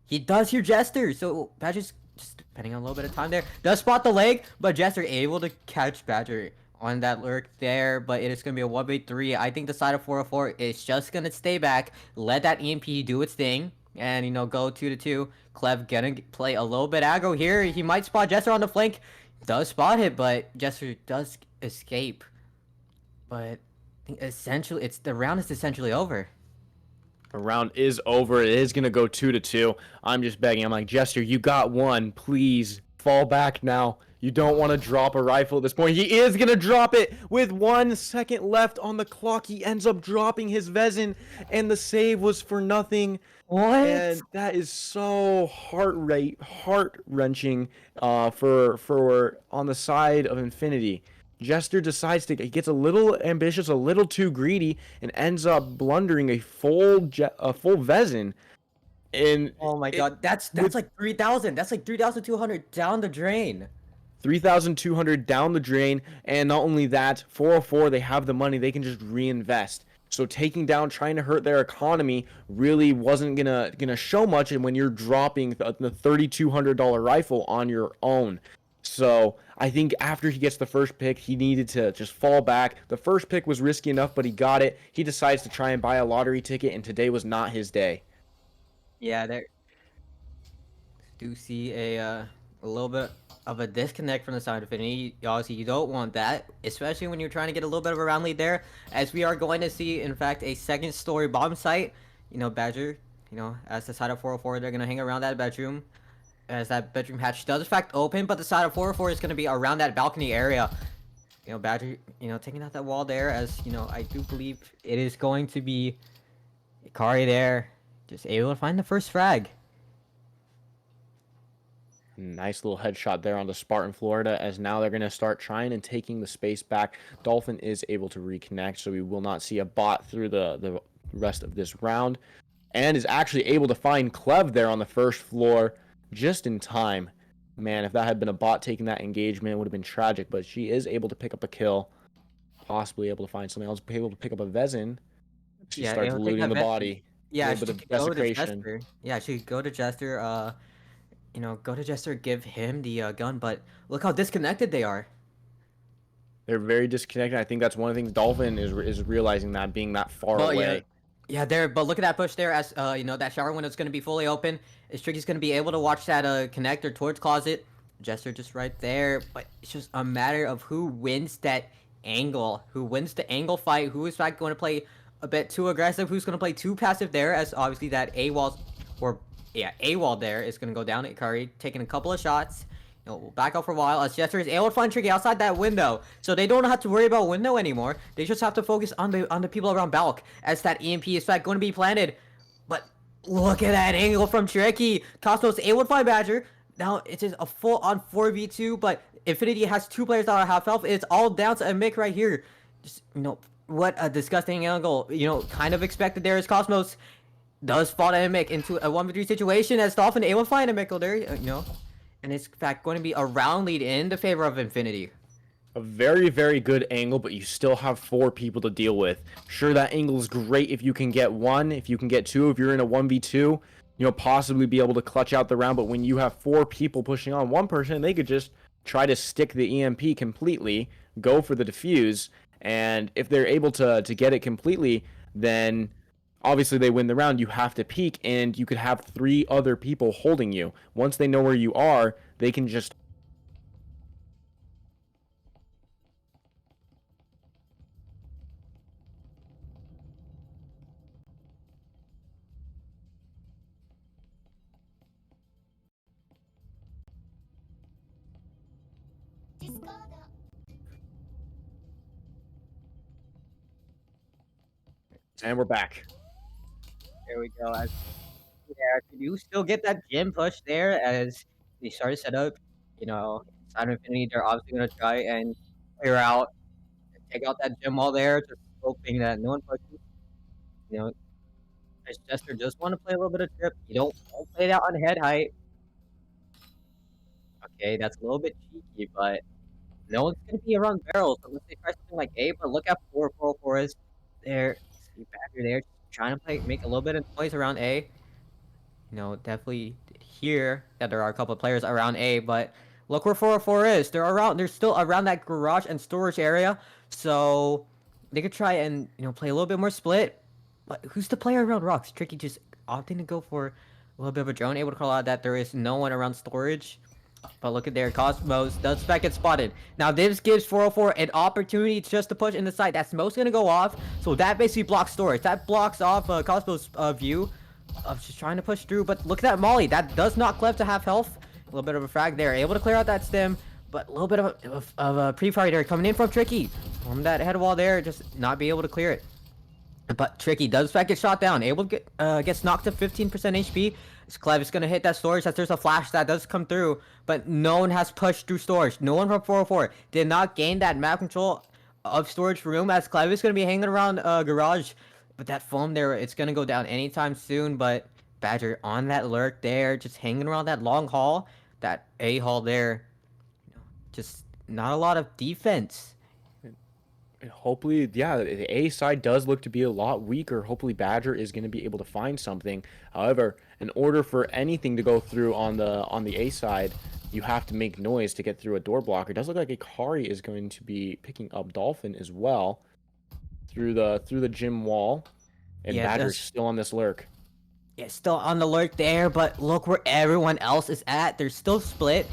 He does hear Jester, so Badger's just depending on a little bit of time there. Does spot the leg, but Jester able to catch Badger on that lurk there, but it is going to be a 1v3. I think the side of 404 is just going to stay back, let that EMP do its thing, and, go 2-2. Clev gonna play a little bit aggro here. He might spot Jester on the flank. Does spot it, but Jester does escape. But I think essentially, the round is essentially over. The round is over. It is going to go 2-2. I'm just begging. I'm like, Jester, you got one. Please fall back now. You don't want to drop a rifle at this point. He is going to drop it with 1 second left on the clock. He ends up dropping his Vezin, and the save was for nothing. What? And that is so heart-wrenching for on the side of Infinity. Jester decides he gets a little ambitious, a little too greedy, and ends up blundering a full Vezin. And oh my god, that's like 3,000. That's like 3,200 down the drain. 3,200 down the drain, and not only that, 404, they have the money, they can just reinvest. So trying to hurt their economy really wasn't gonna show much, and when you're dropping the $3,200 rifle on your own. So I think after he gets the first pick, he needed to just fall back. The first pick was risky enough, but he got it. He decides to try and buy a lottery ticket, and today was not his day. Yeah, there do see a a little bit of a disconnect from the side of Infinity. Obviously, you don't want that, especially when you're trying to get a little bit of a round lead there, as we are going to see, in fact, a second story bomb site. Badger, as the side of 404, they're going to hang around that bedroom, as that bedroom hatch does, in fact, open, but the side of 404 is going to be around that balcony area. Badger, taking out that wall there, as, I do believe it is going to be Ikari there, just able to find the first frag. Nice little headshot there on the Spartan, Florida, as now they're going to start trying and taking the space back. Dolphin is able to reconnect, so we will not see a bot through the rest of this round, and is actually able to find Clev there on the first floor just in time. Man, if that had been a bot taking that engagement, it would have been tragic, but she is able to pick up a kill, possibly able to find something else, able to pick up a Vezin. She starts It'll take looting that the body. Yeah, A she little bit could of go to desecration. Jester. Yeah, she could go to Jester. Go to Jester, give him the gun. But look how disconnected they are. They're very disconnected. I think that's one of the things Dolphin is realizing, that being that far But away. yeah, there. But look at that push there. As that shower window's gonna be fully open. Is Tricky's gonna be able to watch that connector towards closet. Jester just right there. But it's just a matter of who wins that angle, who wins the angle fight, who is in fact going to play a bit too aggressive, who's going to play too passive there. As obviously that A wall there is going to go down. Ikari taking a couple of shots. We'll back up for a while as Jester is able to find Tricky outside that window, so they don't have to worry about window anymore. They just have to focus on the people around Balk, as that EMP is in fact going to be planted. But look at that angle from Tricky. Cosmos able to find Badger. Now it is a full-on 4v2, but Infinity has 2 players that are half health. It's all down to a Mick right here. Just what a disgusting angle. Kind of expected there, as Cosmos does spot a Mick into a 1v3 situation, as Dolphin able to find a Mick there. And it's in fact going to be a round lead in the favor of Infinity. A very, very good angle, but you still have 4 people to deal with. Sure, that angle is great if you can get 1, if you can get 2, if you're in a 1v2, possibly be able to clutch out the round. But when you have 4 people pushing on one person, they could just try to stick the EMP completely, go for the defuse, and if they're able to get it completely, then obviously they win the round. You have to peek, and you could have 3 other people holding you. Once they know where you are, they can just And we're back. There we go. As there, you still get that gym push there as they start to set up. Side of Infinity, they're obviously going to try and clear out, take out that gym wall there, just hoping that no one pushes. You know, as Jester just want to play a little bit of trip. You don't play that on head height. Okay, that's a little bit cheeky, but no one's going to be around barrels unless they try something like A. But look at 444 is there. See Badger there, trying to make a little bit of noise around A. Definitely hear that there are a couple of players around A, but look where 404 is. They're still around that garage and storage area, so they could try and play a little bit more split. But who's the player around rocks? Tricky just opting to go for a little bit of a drone, able to call out that there is no one around storage. But look at there, Cosmos does back get spotted. Now this gives 404 an opportunity just to push in the side. That smoke's gonna go off, so that basically blocks storage. That blocks off Cosmos' view of just trying to push through. But look at that Molly. That does not Clef to half health. A little bit of a frag there. Able to clear out that stem, but a little bit of a pre-fire there coming in from Tricky. From that head wall there, just not be able to clear it. But Tricky does in fact get shot down. Able to gets knocked to 15% HP. Clev is going to hit that storage as there's a flash that does come through. But no one has pushed through storage. No one from 404 did not gain that map control of storage room, as Clev is going to be hanging around garage. But that foam there, it's going to go down anytime soon. But Badger on that lurk there, just hanging around that long hall. That A hall there. Just not a lot of defense. Hopefully, yeah, the A side does look to be a lot weaker. Hopefully Badger is going to be able to find something. However, in order for anything to go through on the A side, you have to make noise to get through a door blocker. It does look like Ikari is going to be picking up Dolphin as well through the gym wall, and Yeah, Badger's still on this lurk. It's still on the lurk there, but look where everyone else is at. They're still split,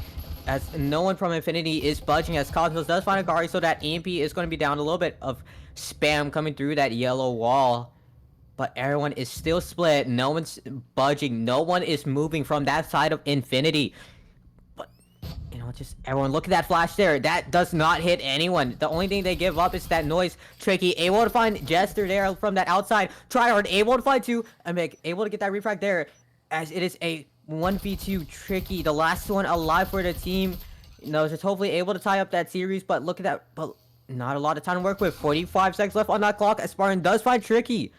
as no one from Infinity is budging, as Cosmos does find a Akari, so that EMP is going to be down. A little bit of spam coming through that yellow wall. But everyone is still split. No one's budging. No one is moving from that side of Infinity. But, just everyone look at that flash there. That does not hit anyone. The only thing they give up is that noise. Tricky able to find Jester there from that outside. Tryhard able to find two. Amick able to get that refrag there. As it is a 1v2 Tricky. The last one alive for the team. Just hopefully able to tie up that series. But look at that. But not a lot of time to work with. 45 seconds left on that clock. As Spartan does find Tricky,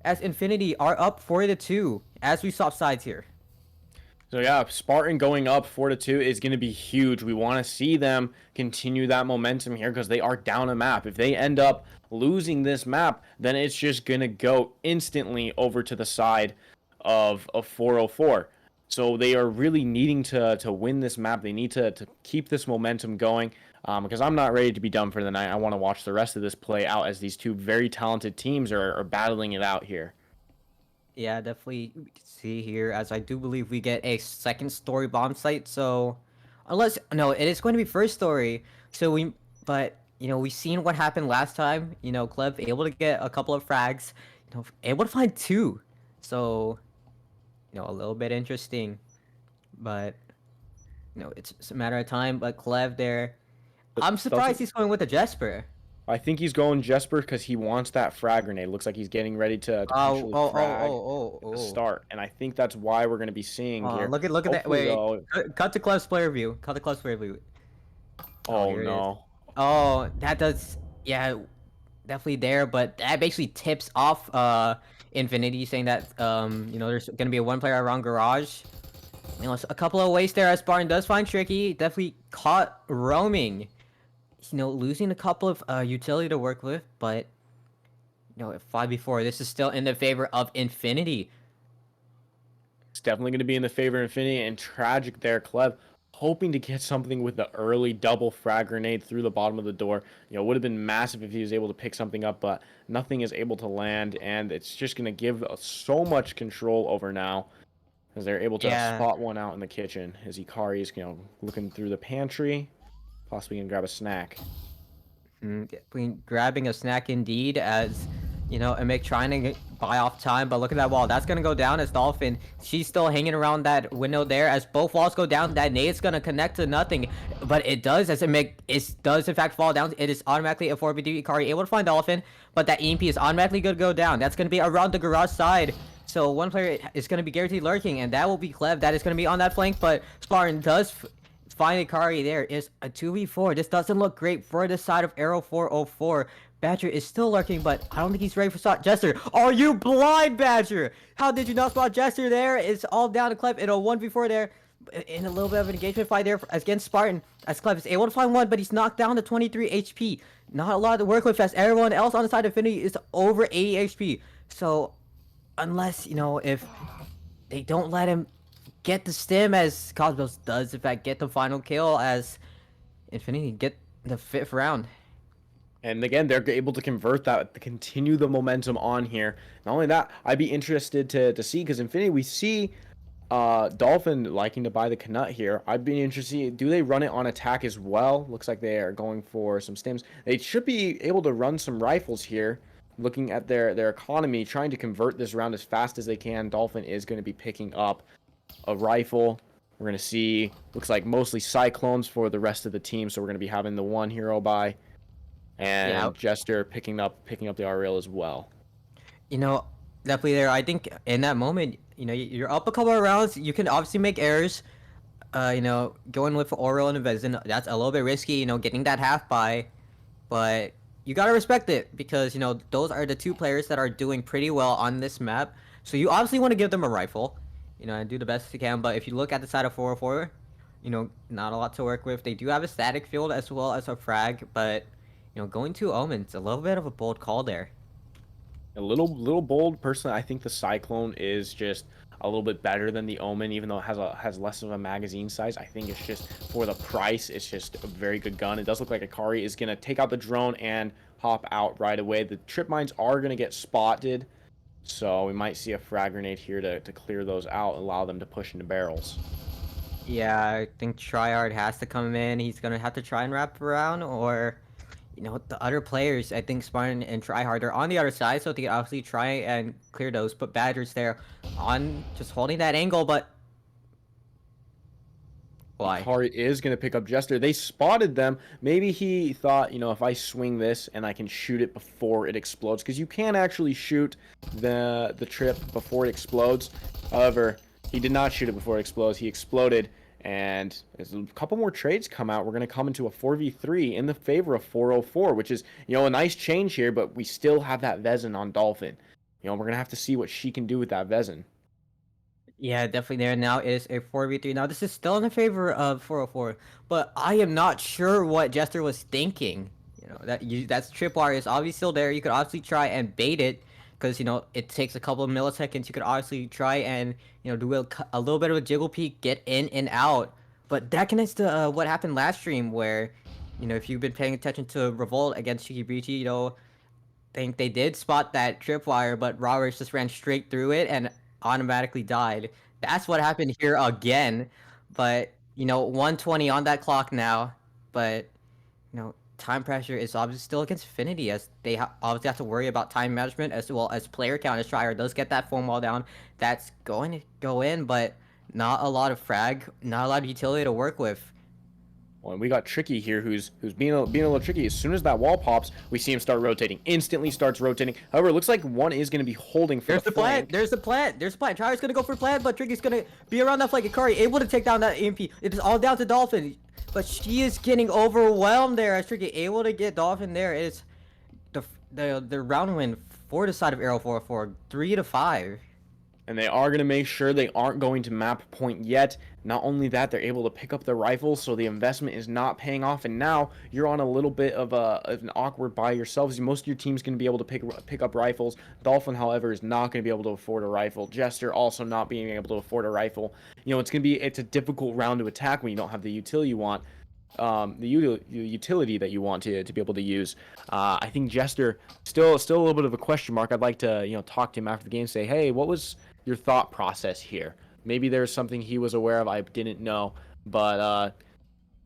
as Infinity are up 4-2 as we swap sides here. So yeah, Spartan going up 4-2 is going to be huge. We want to see them continue that momentum here because they are down a map. If they end up losing this map, then it's just going to go instantly over to the side of 404. So they are really needing to win this map. They need to keep this momentum going because I'm not ready to be done for the night. I want to watch the rest of this play out as these two very talented teams are battling it out here. Yeah, definitely see here, as I do believe we get a second story bomb site. So no, it is going to be first story. So we've seen what happened last time. Clev able to get a couple of frags, able to find two. So, a little bit interesting, but it's a matter of time. But Clev there, I'm surprised he's going with a Jesper. I think he's going Jesper because he wants that frag grenade. Looks like he's getting ready to actually frag to start, and I think that's why we're going to be seeing here. Look at that. Wait, cut to Clev's player view. Cut to Clev's player view. Oh no. Oh, that does. Yeah, definitely there, but that basically tips off Infinity, saying that there's going to be a one player around garage. A couple of ways there as Spartan does find Tricky. Definitely caught roaming. Losing a couple of utility to work with, but at 5v4, this is still in the favor of Infinity. It's definitely going to be in the favor of Infinity, and tragic there, Clev hoping to get something with the early double frag grenade through the bottom of the door. Would have been massive if he was able to pick something up, but nothing is able to land, and it's just going to give so much control over now as they're able to spot one out in the kitchen as Ikari is looking through the pantry, possibly going to grab a snack. Grabbing a snack indeed, as Amick trying to buy off time, but look at that wall. That's gonna go down as Dolphin. She's still hanging around that window there. As both walls go down, that nade's gonna connect to nothing, but it does, as Amick does in fact fall down. It is automatically a 4v2. Ikari able to find Dolphin, but that EMP is automatically gonna go down. That's gonna be around the garage side. So one player is gonna be guaranteed lurking, and that will be Clev. That is gonna be on that flank, but Spartan does find Ikari. There is a 2v4. This doesn't look great for the side of Arrow 404. Badger is still lurking, but I don't think he's ready for spot Jester. Are you blind, Badger? How did you not spot Jester there? It's all down to Clef in a 1v4 there. In a little bit of an engagement fight there against Spartan, as Clef is able to find one, but he's knocked down to 23 HP. Not a lot to work with, as everyone else on the side of Infinity is over 80 HP. So, unless, if they don't let him get the stim, as Cosmos does, in fact, get the final kill, as Infinity get the 5th round. And again, they're able to convert that, to continue the momentum on here. Not only that, I'd be interested to see, because Infinity, we see Dolphin liking to buy the Knut here. I'd be interested to see, do they run it on attack as well? Looks like they are going for some stims. They should be able to run some rifles here. Looking at their economy, trying to convert this round as fast as they can. Dolphin is going to be picking up a rifle. We're going to see, looks like mostly Cyclones for the rest of the team, so we're going to be having the one hero buy. And Jester picking up the RL as well. Definitely there. I think in that moment, you're up a couple of rounds. You can obviously make errors. Going with Oriel and Vezin, that's a little bit risky. Getting that half buy, but you gotta respect it, because those are the two players that are doing pretty well on this map. So you obviously want to give them a rifle, and do the best you can. But if you look at the side of 404, not a lot to work with. They do have a static field as well as a frag, but going to Omen's a little bit of a bold call there. A little bold. Personally, I think the Cyclone is just a little bit better than the Omen, even though it has less of a magazine size. I think it's just, for the price, it's just a very good gun. It does look like Ikari is going to take out the drone and hop out right away. The trip mines are going to get spotted So we might see a frag grenade here to clear those out, allow them to push into barrels. Yeah, I think Tryhard has to come in. He's gonna have to try and wrap around, or the other players. I think Spartan and Tryhard are on the other side, so they can obviously try and clear those. But Badger's there on just holding that angle, but why? Ikari is going to pick up Jester. They spotted them. Maybe he thought, if I swing this and I can shoot it before it explodes, because you can actually shoot the trip before it explodes. However, he did not shoot it before it explodes. He exploded, and as a couple more trades come out, we're going to come into a 4v3 in the favor of 404, which is, a nice change here, but we still have that Vezin on Dolphin. We're going to have to see what she can do with that Vezin. Yeah, definitely there now is a 4v3. Now, this is still in the favor of 404, but I am not sure what Jester was thinking. That's tripwire is obviously still there. You could obviously try and bait it because, it takes a couple of milliseconds. You could obviously try and, do a little bit of a jiggle peek, get in and out. But that connects to what happened last stream where, if you've been paying attention to Revolt against Shikibiti, think they did spot that tripwire, but Roberts just ran straight through it and automatically died. That's what happened here again. But 120 on that clock now. But time pressure is obviously still against Affinity as they obviously have to worry about time management as well as player count. As Trier does get that foam wall down, that's going to go in, but not a lot of frag, not a lot of utility to work with. Well, and we got Tricky here, who's being a little tricky. As soon as that wall pops, we see him start rotating. Instantly starts rotating. However, it looks like one is going to be holding for the flank. There's the plant. Trier's going to go for plant, but Tricky's going to be around that flank. Ikari able to take down that EMP. It is all down to Dolphin, but she is getting overwhelmed there as Tricky able to get Dolphin there. It's the round win for the side of Arrow 404, 3-5. And they are going to make sure they aren't going to map point yet. Not only that, they're able to pick up the rifles, so the investment is not paying off. And now you're on a little bit of an awkward by yourselves. Most of your team's going to be able to pick up rifles. Dolphin, however, is not going to be able to afford a rifle. Jester also not being able to afford a rifle. It's a difficult round to attack when you don't have the utility you want. The utility that you want to be able to use. I think Jester still a little bit of a question mark. I'd like to talk to him after the game, say, hey, what was your thought process here? Maybe there's something he was aware of I didn't know, but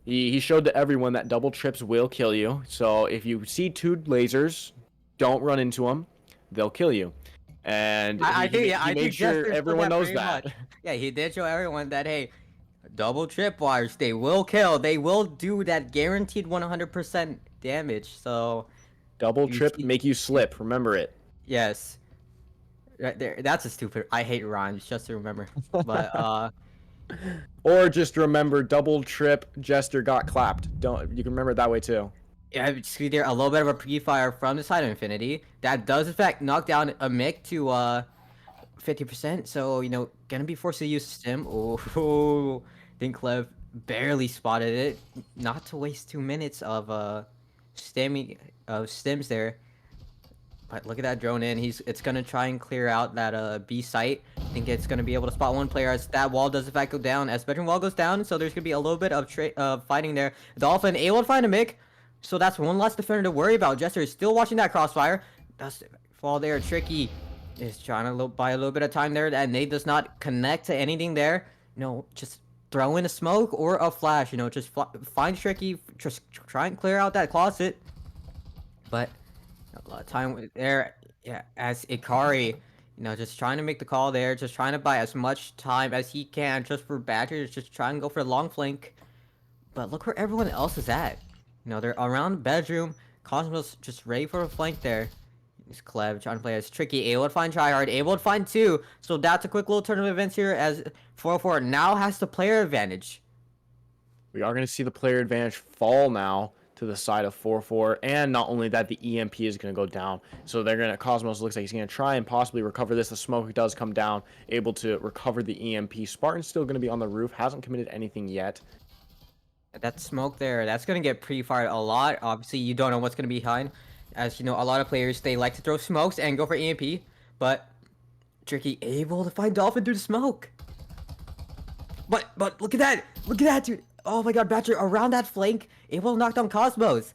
he showed to everyone that double trips will kill you. So if you see two lasers, don't run into them; they'll kill you. And I think sure everyone knows that. Yeah, he did show everyone that, hey, double tripwires, they will kill. They will do that guaranteed 100% damage. So double trip make you slip. Remember it. Yes. Right there. That's a stupid. I hate rhymes. Just to remember. But or just remember double trip. Jester got clapped. You can remember it that way too. Yeah, see there a little bit of a pre-fire from the side of Infinity that does in fact knock down a Mick to 50%. So gonna be forced to use stim. Oh, think Clev barely spotted it. Not to waste 2 minutes of stims there. But look at that drone in. It's gonna try and clear out that B site. I think it's gonna be able to spot one player as that wall does in fact go down. As bedroom wall goes down, so there's gonna be a little bit of fighting there. Dolphin able to find a Mick, so that's one less defender to worry about. Jester is still watching that crossfire. Does fall there. Tricky is trying to buy a little bit of time there, and Nate does not connect to anything there. Just throw in a smoke or a flash. Just find Tricky. Just try and clear out that closet. But a lot of time there, yeah, as Ikari, just trying to make the call there, just trying to buy as much time as he can just for Badgers, just try and go for a long flank. But look where everyone else is at. They're around the bedroom. Cosmos just ready for a flank there. He's Clev trying to play as Tricky, able to find Tryhard, able to find two. So that's a quick little turn of events here as 404 now has the player advantage. We are going to see the player advantage fall now to the side of 4-4, and not only that, the EMP is going to go down. So Cosmos looks like he's going to try and possibly recover this. The smoke does come down, able to recover the EMP. Spartan's still going to be on the roof, hasn't committed anything yet. That smoke there, that's going to get pre-fired a lot. Obviously, you don't know what's going to be behind. As a lot of players, they like to throw smokes and go for EMP, but Tricky able to find Dolphin through the smoke. But look at that, dude. Oh my god, Badger around that flank, able to knock down Cosmos.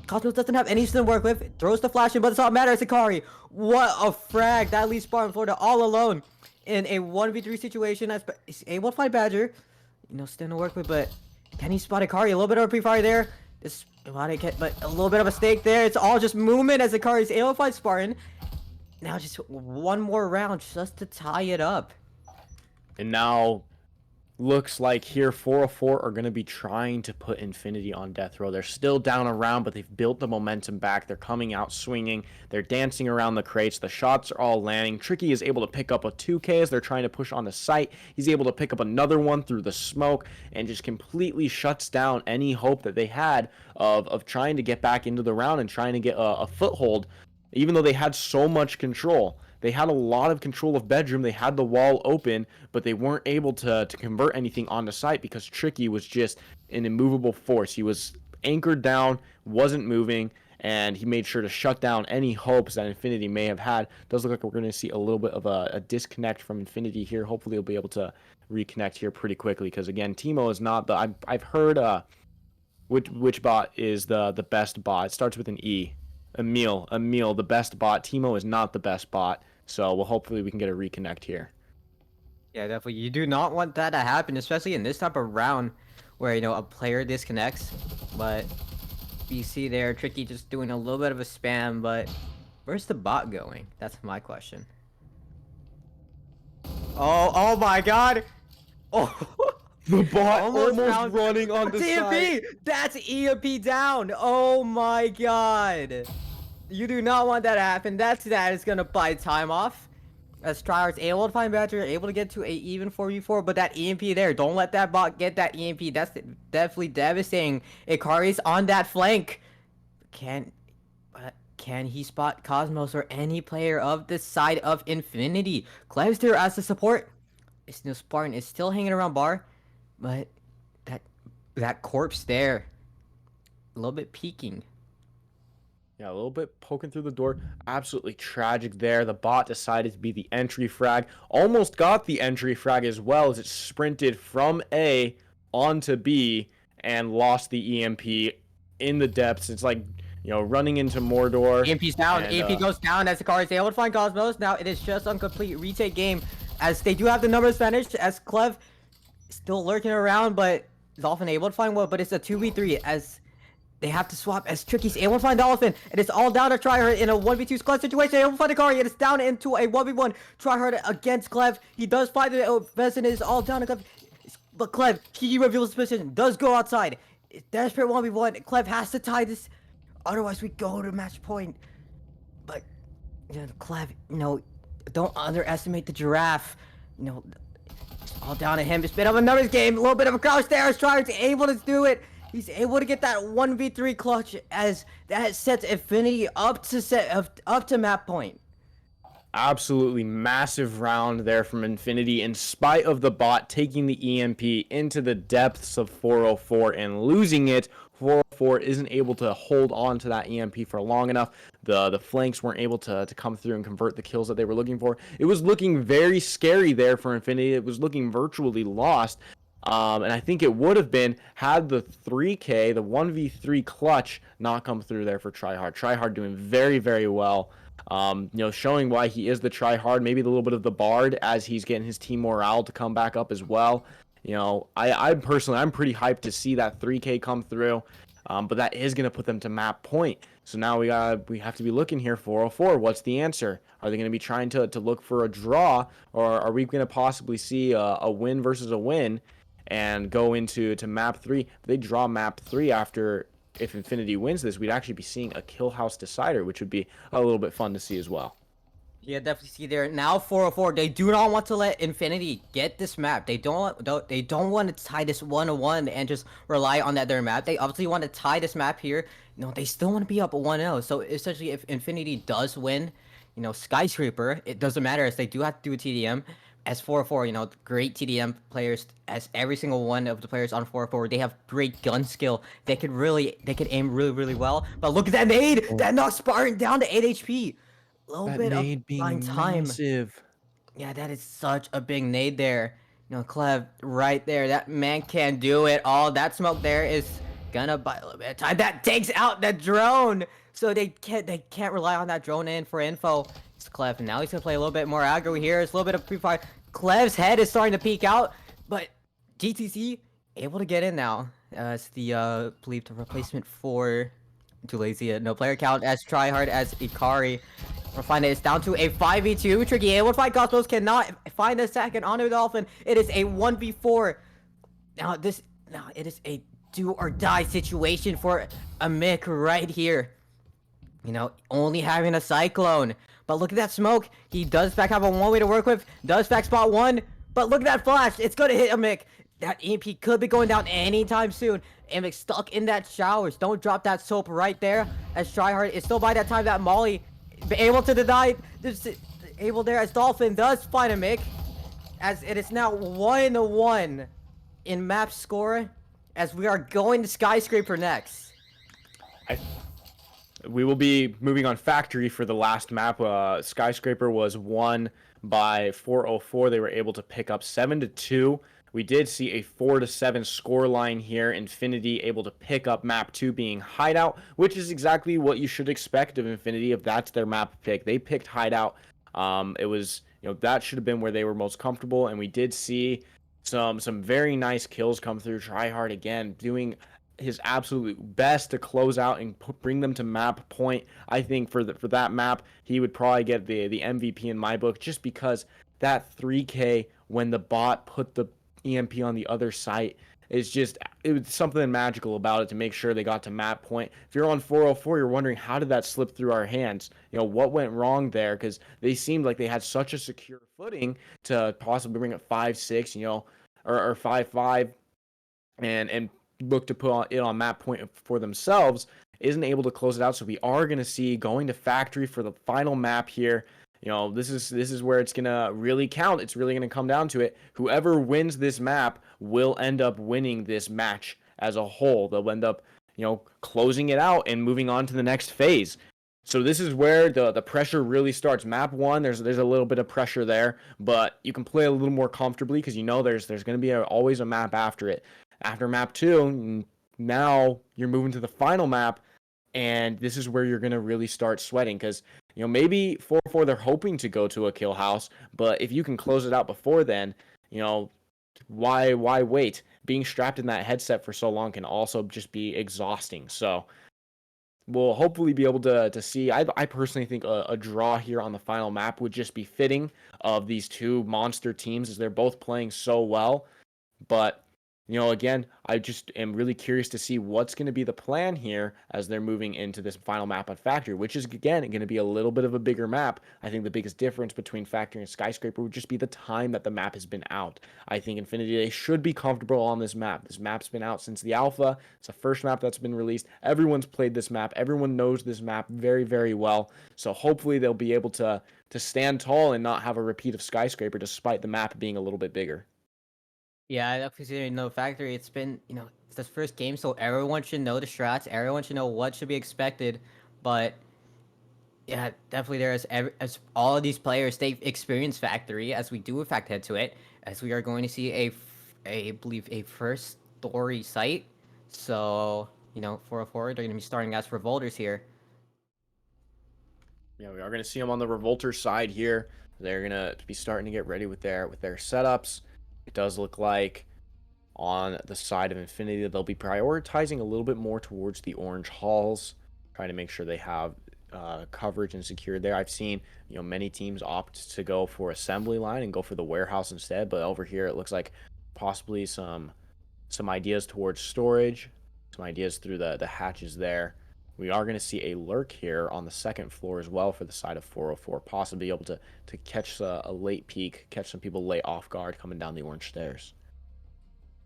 Cosmos doesn't have anything to work with. Throws the flash in, but it's not matter. It's Ikari. What a frag. That leaves Spartan Florida all alone in a 1v3 situation. He's able to find Badger. Still to work with, but can he spot Ikari? A little bit of a pre-fire there. This but a little bit of a stake there. It's all just movement as Ikari is able to find Spartan. Now just one more round just to tie it up. And now looks like here 404 are going to be trying to put Infinity on death row. They're still down a round, but they've built the momentum back. They're coming out swinging. They're dancing around the crates. The shots are all landing. Tricky is able to pick up a 2K as they're trying to push on the site. He's able to pick up another one through the smoke and just completely shuts down any hope that they had of trying to get back into the round and trying to get a foothold, even though they had so much control. They had a lot of control of bedroom. They had the wall open, but they weren't able to convert anything onto site because Tricky was just an immovable force. He was anchored down, wasn't moving, and he made sure to shut down any hopes that Infinity may have had. Does look like we're going to see a little bit of a disconnect from Infinity here. Hopefully he'll be able to reconnect here pretty quickly because, again, Teemo is not the... I've heard which bot is the best bot. It starts with an E. Emil, the best bot. Teemo is not the best bot, so hopefully we can get a reconnect here. Yeah, definitely. You do not want that to happen, especially in this type of round where, a player disconnects. But you see there, Tricky just doing a little bit of a spam, but where's the bot going? That's my question. Oh my god! Oh! The bot almost running on the side. That's EMP down! Oh my god! You do not want that to happen. That is gonna buy time off. As Tryhard's able to find Badger, able to get to a even 4v4, but that EMP there, don't let that bot get that EMP. That's definitely devastating. Ikari's on that flank. Can he spot Cosmos or any player of the side of Infinity? Clev's there as the support. Spartan is still hanging around bar, but that corpse there, a little bit peeking. Yeah, a little bit poking through the door. Absolutely tragic there. The bot decided to be the entry frag. Almost got the entry frag as well as it sprinted from A onto B and lost the EMP in the depths. It's like, running into Mordor. EMP's down. EMP goes down as the car is able to find Cosmos. Now it is just on complete retake game as they do have the numbers finished as Clev still lurking around, but is often able to find one, but it's a 2v3 as they have to swap as Tricky's able to find Dolphin. And it's all down to Tryhard in a 1v2 squad situation. Able to find Ikari. It is down into a 1v1. Tryhard against Clev. He does find the Vesson. It is all down to Clev. But Clev, he reveals his position. Does go outside. It's desperate 1v1. Clev has to tie this. Otherwise, we go to match point. But, Clev, don't underestimate the giraffe. It's all down to him. It's been of a numbers game. A little bit of a crouch there as Tryhard's able to do it. He's able to get that 1v3 clutch as that sets Infinity up to map point. Absolutely massive round there from Infinity in spite of the bot taking the EMP into the depths of 404 and losing it. 404 isn't able to hold on to that EMP for long enough. The flanks weren't able to come through and convert the kills that they were looking for. It was looking very scary there for Infinity. It was looking virtually lost. And I think it would have been had the 3K, the 1v3 clutch, not come through there for Tryhard. Tryhard doing very, very well. Showing why he is the Tryhard, maybe a little bit of the Bard as he's getting his team morale to come back up as well. I'm pretty hyped to see that 3K come through. But that is going to put them to map point. So now we have to be looking here. 404, what's the answer? Are they going to be trying to look for a draw, or are we going to possibly see a win versus a win and go into map 3? If they draw map 3 if Infinity wins this, we'd actually be seeing a kill house decider, which would be a little bit fun to see as well. Yeah, definitely see there. Now 404, they do not want to let Infinity get this map. They don't want to tie this 1-1 and just rely on that their map. They obviously want to tie this map here. They still want to be up 1-0. So essentially, if Infinity does win, Skyscraper, it doesn't matter as they do have to do a TDM. As 404, great TDM players, as every single one of the players on 404, they have great gun skill. They could aim really, really well. But look at that nade! That knocks Spartan down to 8 HP. A little bit of fine time. Massive. Yeah, that is such a big nade there. Clev right there. That man can do it all. That smoke there is gonna buy a little bit of time. That takes out the drone, so they can't rely on that drone in for info. It's Clef, and now he's gonna play a little bit more aggro here. It's a little bit of pre-fire. Clev's head is starting to peek out, but GTC able to get in now. It's the believed replacement for too lazy. No player count as tryhard as Ikari. We'll find it. It's down to a 5v2. Tricky able to fight Cosmos, cannot find a second on the Dolphin. It is a 1v4. Now it is a do or die situation for a Mick right here. You know, only having a Cyclone. But look at that smoke. He does back have a one way to work with. Does back spot one. But look at that flash. It's going to hit a Mick. That EMP could be going down anytime soon. Mick stuck in that showers. Don't drop that soap right there. As Tryhard is still by that time that Molly able to deny. Able there as Dolphin does find a Mick. As it is now 1-1 in map score. As we are going to Skyscraper next. We will be moving on Factory for the last map. Skyscraper was won by 404. They were able to pick up 7-2. We did see a 4-7 score line here. Infinity able to pick up map 2 being Hideout, which is exactly what you should expect of Infinity if that's their map pick. They picked Hideout. It was, that should have been where they were most comfortable, and we did see some very nice kills come through. Tryhard again doing his absolute best to close out and bring them to map point. I think for that map, he would probably get the MVP in my book, just because that 3K when the bot put the EMP on the other site is just, it was something magical about it to make sure they got to map point. If you're on 404, you're wondering, how did that slip through our hands? What went wrong there? Because they seemed like they had such a secure footing to possibly bring it 5-6, or 5-5, and look to put it on map point for themselves. Isn't able to close it out. So we are going to see going to Factory for the final map here. This is where it's gonna really count. It's really gonna come down to it. Whoever wins this map will end up winning this match as a whole. They'll end up, closing it out and moving on to the next phase. So this is where the pressure really starts. Map 1, there's a little bit of pressure there, but you can play a little more comfortably because there's gonna be always a map after it. After map 2, now you're moving to the final map, and this is where you're gonna really start sweating because. Maybe 4-4 they're hoping to go to a kill house, but if you can close it out before then, why wait? Being strapped in that headset for so long can also just be exhausting. So we'll hopefully be able to see. I personally think a draw here on the final map would just be fitting of these two monster teams as they're both playing so well. But again, I just am really curious to see what's going to be the plan here as they're moving into this final map on Factory, which is, again, going to be a little bit of a bigger map. I think the biggest difference between Factory and Skyscraper would just be the time that the map has been out. I think Infinity, they should be comfortable on this map. This map's been out since the alpha. It's the first map that's been released. Everyone's played this map. Everyone knows this map very, very well. So hopefully they'll be able to stand tall and not have a repeat of Skyscraper despite the map being a little bit bigger. Yeah, I definitely know Factory. It's been, it's the first game, so everyone should know the strats. Everyone should know what should be expected. But yeah, definitely as all of these players, they've experienced Factory, as we do in fact head to it, as we are going to see I believe a first story site. So 404, they're going to be starting as Revolters here. Yeah, we are going to see them on the Revolter side here. They're going to be starting to get ready with their setups. It does look like on the side of Infinity that they'll be prioritizing a little bit more towards the orange halls, trying to make sure they have coverage and secure there. I've seen many teams opt to go for assembly line and go for the warehouse instead, but over here it looks like possibly some ideas towards storage, some ideas through the hatches there. We are going to see a lurk here on the second floor as well for the side of 404, possibly able to catch a late peek, catch some people late off guard coming down the orange stairs.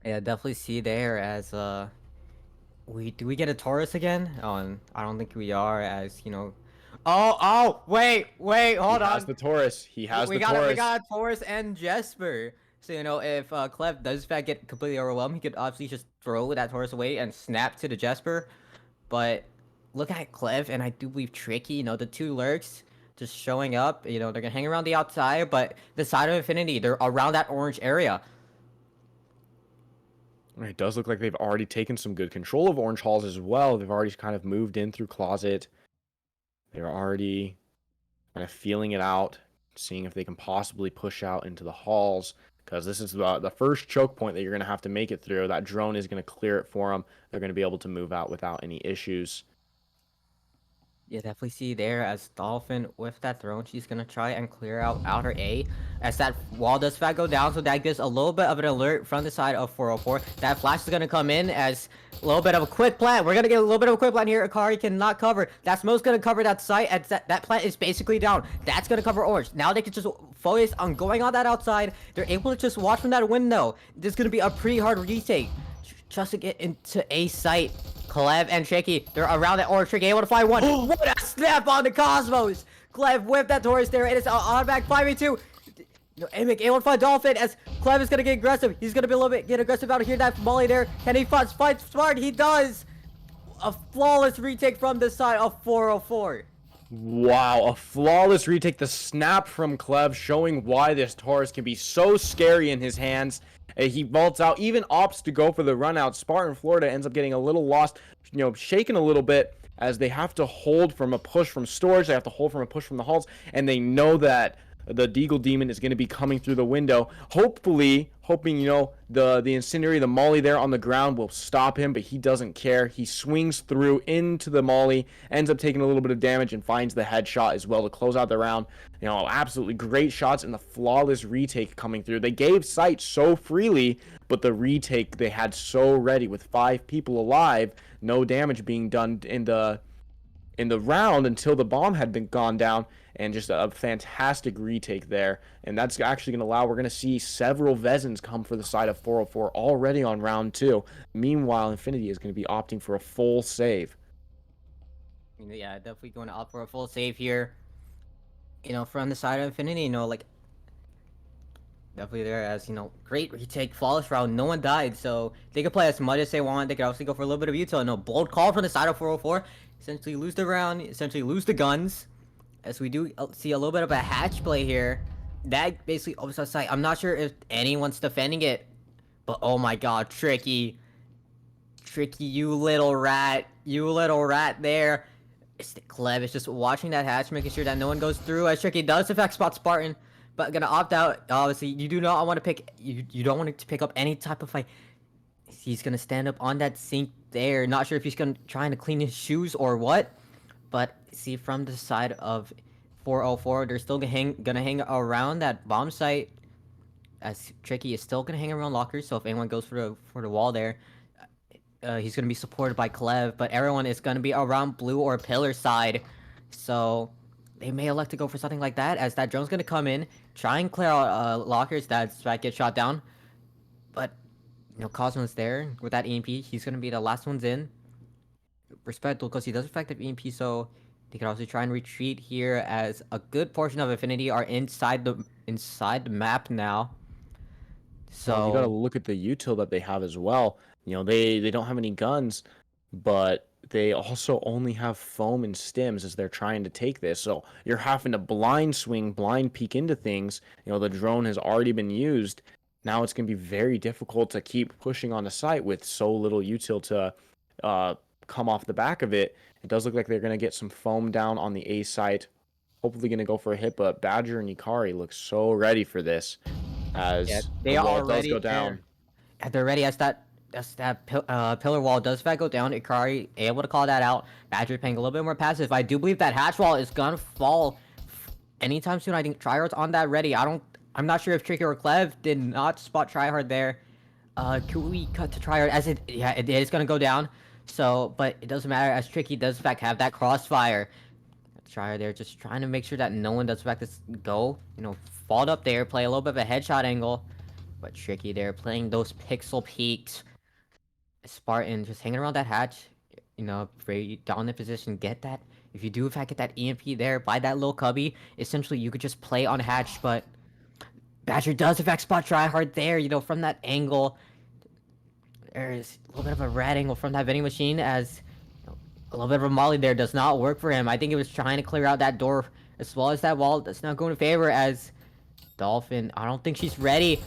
Yeah, definitely see there as we get a Taurus again? I don't think we are, as Oh, wait, hold on. He has the Taurus. We got Taurus and Jesper. So if Clef does in fact get completely overwhelmed, he could obviously just throw that Taurus away and snap to the Jesper. But look at Clef, and I do believe Tricky, the two lurks just showing up. They're gonna hang around the outside, but the side of Infinity, they're around that orange area. It does look like they've already taken some good control of orange halls as well. They've already kind of moved in through closet. They're already kind of feeling it out, seeing if they can possibly push out into the halls, because this is the first choke point that you're going to have to make it through. That drone is going to clear it for them. They're going to be able to move out without any issues. Yeah, definitely see there as Dolphin with that throne, she's gonna try and clear out outer A as that wall does fact go down, so that gives a little bit of an alert from the side of 404. That flash is gonna come in as a little bit of a quick plant. We're gonna get a little bit of a quick plant here. Akari cannot cover. That's most gonna cover that site as that plant is basically down. That's gonna cover orange. Now they can just focus on going on that outside. They're able to just watch from that window. This is gonna be a pretty hard retake just to get into A site. Clev and Tricky, they're around that orange. Tricky able to find one. What a snap on the Cosmos! Clev whipped that Taurus there. It is on back 5v2. No, Amic able to find Dolphin as Clev is gonna get aggressive. He's gonna be a little bit get aggressive out of here. That Molly there. Can he fight smart? He does. A flawless retake from the side of 404. Wow, a flawless retake. The snap from Clev showing why this Taurus can be so scary in his hands. He vaults out, even opts to go for the run out. Spartan Florida ends up getting a little lost, shaken a little bit as they have to hold from a push from storage. They have to hold from a push from the halls, and they know that the Deagle Demon is going to be coming through the window. Hoping, the incendiary, the Molly there on the ground will stop him, but he doesn't care. He swings through into the Molly, ends up taking a little bit of damage, and finds the headshot as well to close out the round. Absolutely great shots and the flawless retake coming through. They gave sight so freely, but the retake they had so ready with 5 people alive, no damage being done in the round until the bomb had been gone down, and just a fantastic retake there. And that's actually going to allow, we're going to see several Vezins come for the side of 404 already on round 2. Meanwhile, Infinity is going to be opting for a full save. Yeah, definitely going to opt for a full save here. From the side of Infinity, definitely there as, great retake, flawless round, no one died, so they could play as much as they want. They could obviously go for a little bit of util. Bold call from the side of 404, essentially lose the round, essentially lose the guns, as we do see a little bit of a hatch play here. That basically opens our sight. I'm not sure if anyone's defending it, but oh my god, Tricky, you little rat there. Clev is just watching that hatch, making sure that no one goes through, as Tricky does affect spot Spartan, but gonna opt out. Obviously, you do not want to pick, you don't want to pick up any type of fight. He's gonna stand up on that sink there. Not sure if he's trying to clean his shoes or what, but see from the side of 404, they're still gonna hang around that bomb site, as Tricky is still gonna hang around lockers. So if anyone goes for the wall there, he's gonna be supported by Clev, but everyone is gonna be around blue or pillar side, so they may elect to go for something like that, as that drone's gonna come in, try and clear out lockers that get shot down, but Cosmo's there with that EMP. He's gonna be the last ones in. Respectful, because he does effective EMP, so they can also try and retreat here, as a good portion of Infinity are inside the map now. So you got to look at the util that they have as well. They don't have any guns, but they also only have foam and stims as they're trying to take this. So you're having to blind swing, blind peek into things. The drone has already been used. Now it's going to be very difficult to keep pushing on the site with so little util to come off the back of it. It does look like they're going to get some foam down on the A site. Hopefully going to go for a hit, but Badger and Ikari look so ready for this, as they the are wall already does go down. They're ready as that pillar wall does in fact go down. Ikari able to call that out. Badger playing a little bit more passive. I do believe that hatch wall is gonna fall anytime soon. I think Tryhard's on that ready. I'm not sure if Tricky or Clev did not spot Tryhard there. Can we cut to Tryhard, as it is gonna go down. So, but it doesn't matter, as Tricky does in fact have that crossfire. Tryhard there just trying to make sure that no one does in fact this go. Fall up there, play a little bit of a headshot angle. But Tricky there playing those pixel peaks. Spartan just hanging around that hatch, very dominant position. Get that. If you do in fact get that EMP there by that little cubby, essentially you could just play on hatch. But Badger does in fact spot Tryhard there, from that angle. There's a little bit of a rat angle from that vending machine, as a little bit of a molly there does not work for him. I think he was trying to clear out that door as well as that wall. That's not going in favor, as Dolphin, I don't think she's ready.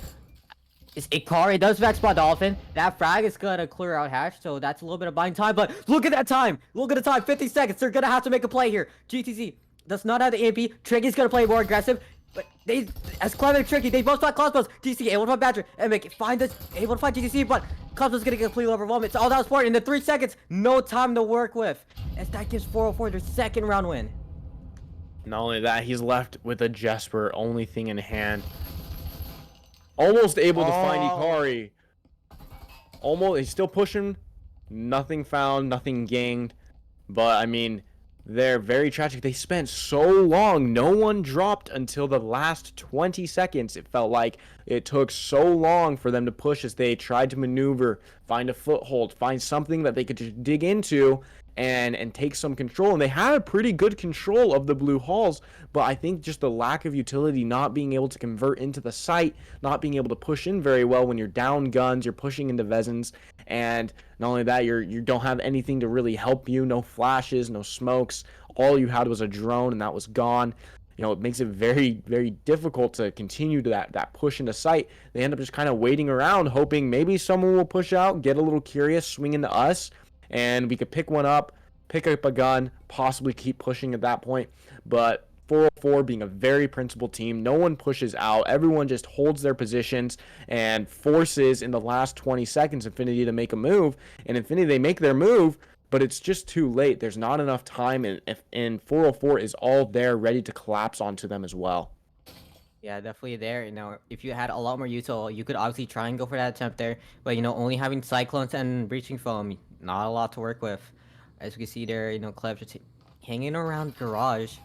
It's Ikari does vex spot Dolphin. That frag is gonna clear out Hatch, so that's a little bit of buying time. But look at that time. Look at the time. 50 seconds. They're gonna have to make a play here. GTZ does not have the EMP. Tricky's gonna play more aggressive. But they, as Clever and Tricky, they both find Cosmos. GTC able to find Badger and make it find this. Able to find GTC, but Cosmos gonna get completely overwhelmed. It's all that sport in the 3 seconds. No time to work with. As that gives 404 their second round win. Not only that, he's left with a Jesper, only thing in hand. Almost able to find Ikari. Almost, he's still pushing. Nothing found, nothing gained. But, I mean, they're very tragic. They spent so long. No one dropped until the last 20 seconds. It felt like it took so long for them to push as they tried to maneuver, find a foothold, find something that they could just dig into and take some control. And they had a pretty good control of the blue halls, but I think just the lack of utility, not being able to convert into the site, not being able to push in very well when you're down guns, you're pushing into Vezins, and not only that, you don't have anything to really help you, no flashes, no smokes. All you had was a drone, and that was gone. You know, it makes it very, very difficult to continue to that push into sight. They end up just kind of waiting around, hoping maybe someone will push out, get a little curious, swing into us, and we could pick one up, pick up a gun, possibly keep pushing at that point. But 404 being a very principled team, no one pushes out. Everyone just holds their positions and forces in the last 20 seconds Infinity to make a move. And Infinity, they make their move, but it's just too late. There's not enough time, and 404 is all there ready to collapse onto them as well. Yeah, definitely there. You know, if you had a lot more util, you could obviously try and go for that attempt there. But, you know, only having Cyclones and Breaching Foam, not a lot to work with. As we can see there, you know, Cleb just hanging around Garage.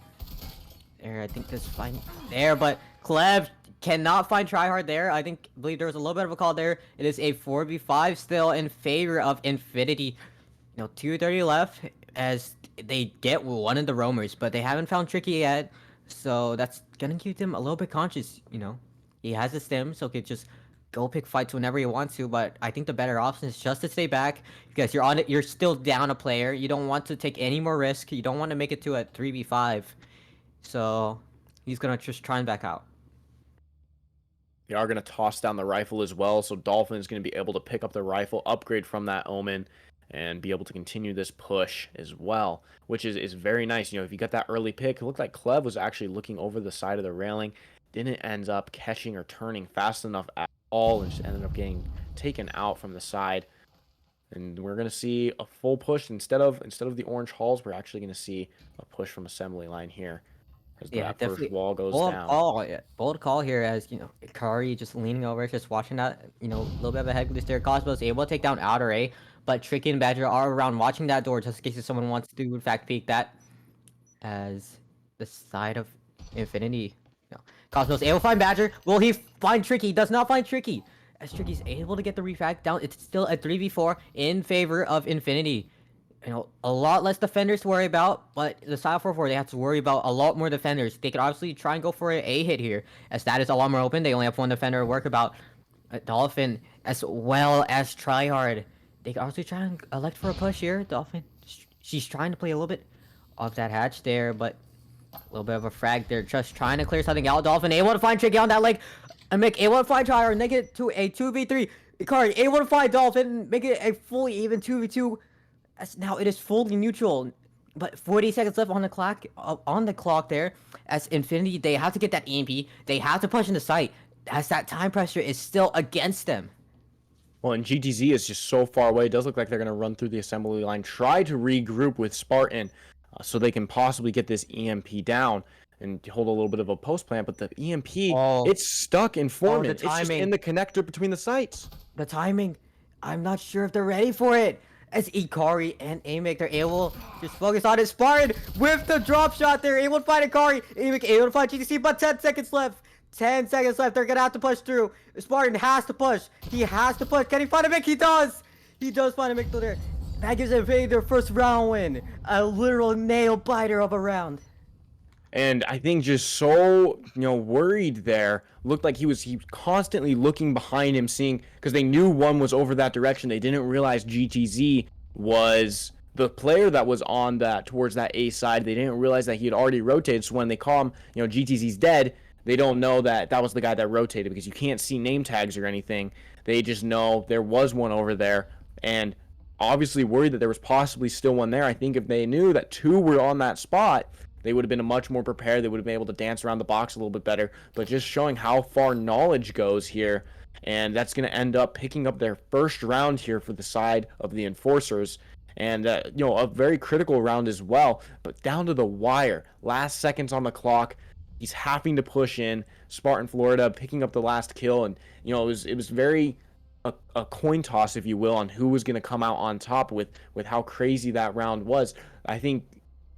There, I think this fine there, but Cleb cannot find Tryhard there. I believe there was a little bit of a call there. It is a 4v5 still in favor of Infinity. You know, 2:30 left as they get one of the roamers, but they haven't found Tricky yet. So that's gonna keep them a little bit conscious, you know. He has a stim, so he could just go pick fights whenever he wants to, but I think the better option is just to stay back because you're on it. You're still down a player. You don't want to take any more risk. You don't want to make it to a 3v5. So he's gonna just try and back out. They are gonna toss down the rifle as well, so Dolphin is gonna be able to pick up the rifle, upgrade from that Omen, and be able to continue this push as well, which is very nice. You know, if you got that early pick, it looked like Clev was actually looking over the side of the railing, didn't end up catching or turning fast enough at all, and just ended up getting taken out from the side. And we're gonna see a full push instead of the orange halls. We're actually gonna see a push from assembly line here as Yeah, that definitely. first wall goes Bold down. call, yeah. Bold call here as, you know, Ikari just leaning over, just watching that, you know, a little bit of a head with there. Cosmos able to take down outer A, but Tricky and Badger are around watching that door just in case someone wants to, in fact, peek that as the side of Infinity. No. Cosmos able to find Badger. Will he find Tricky? He does not find Tricky. As Tricky's able to get the refract down, it's still a 3v4 in favor of Infinity. You know, a lot less defenders to worry about, but the side 4-4, they have to worry about a lot more defenders. They could obviously try and go for an A hit here, as that is a lot more open. They only have one defender to work about. Dolphin, as well as Tryhard. They could obviously try and elect for a push here. Dolphin, she's trying to play a little bit of that hatch there, but a little bit of a frag there, just trying to clear something out. Dolphin able to find Tricky on that leg. And make able to find Tryhard, make it to a 2v3. Ikari able to find Dolphin, make it a fully even 2v2. As now it is fully neutral, but 40 seconds left on the clock there. As Infinity, they have to get that EMP. They have to push into sight, as that time pressure is still against them. Well, and GTZ is just so far away. It does look like they're going to run through the assembly line, try to regroup with Spartan, so they can possibly get this EMP down and hold a little bit of a post plant. But the EMP, it's stuck in Foreman. It's just in the connector between the sites. The timing, I'm not sure if they're ready for it. As Ikari and Amic, they're able to just focus on it. Spartan with the drop shot, they're able to find Ikari. Amic able to find GTC, but 10 seconds left. 10 seconds left. They're gonna have to push through. Spartan has to push. He has to push. Can he find a Mick? He does. He does find a Mick there. That gives Infinity their first round win. A literal nail biter of a round. And I think just so, worried there. Looked like he was constantly looking behind him, seeing, because they knew one was over that direction. They didn't realize GTZ was the player that was on that, towards that A side. They didn't realize that he had already rotated. So when they call him, GTZ's dead, they don't know that that was the guy that rotated because you can't see name tags or anything. They just know there was one over there, and obviously worried that there was possibly still one there. I think if they knew that 2 were on that spot, they would have been much more prepared. They would have been able to dance around the box a little bit better. But just showing how far knowledge goes here, and that's going to end up picking up their first round here for the side of the Enforcers. And, a very critical round as well, but down to the wire. Last seconds on the clock. He's having to push in. Spartan Florida picking up the last kill. And, it was very a coin toss, if you will, on who was going to come out on top with how crazy that round was. I think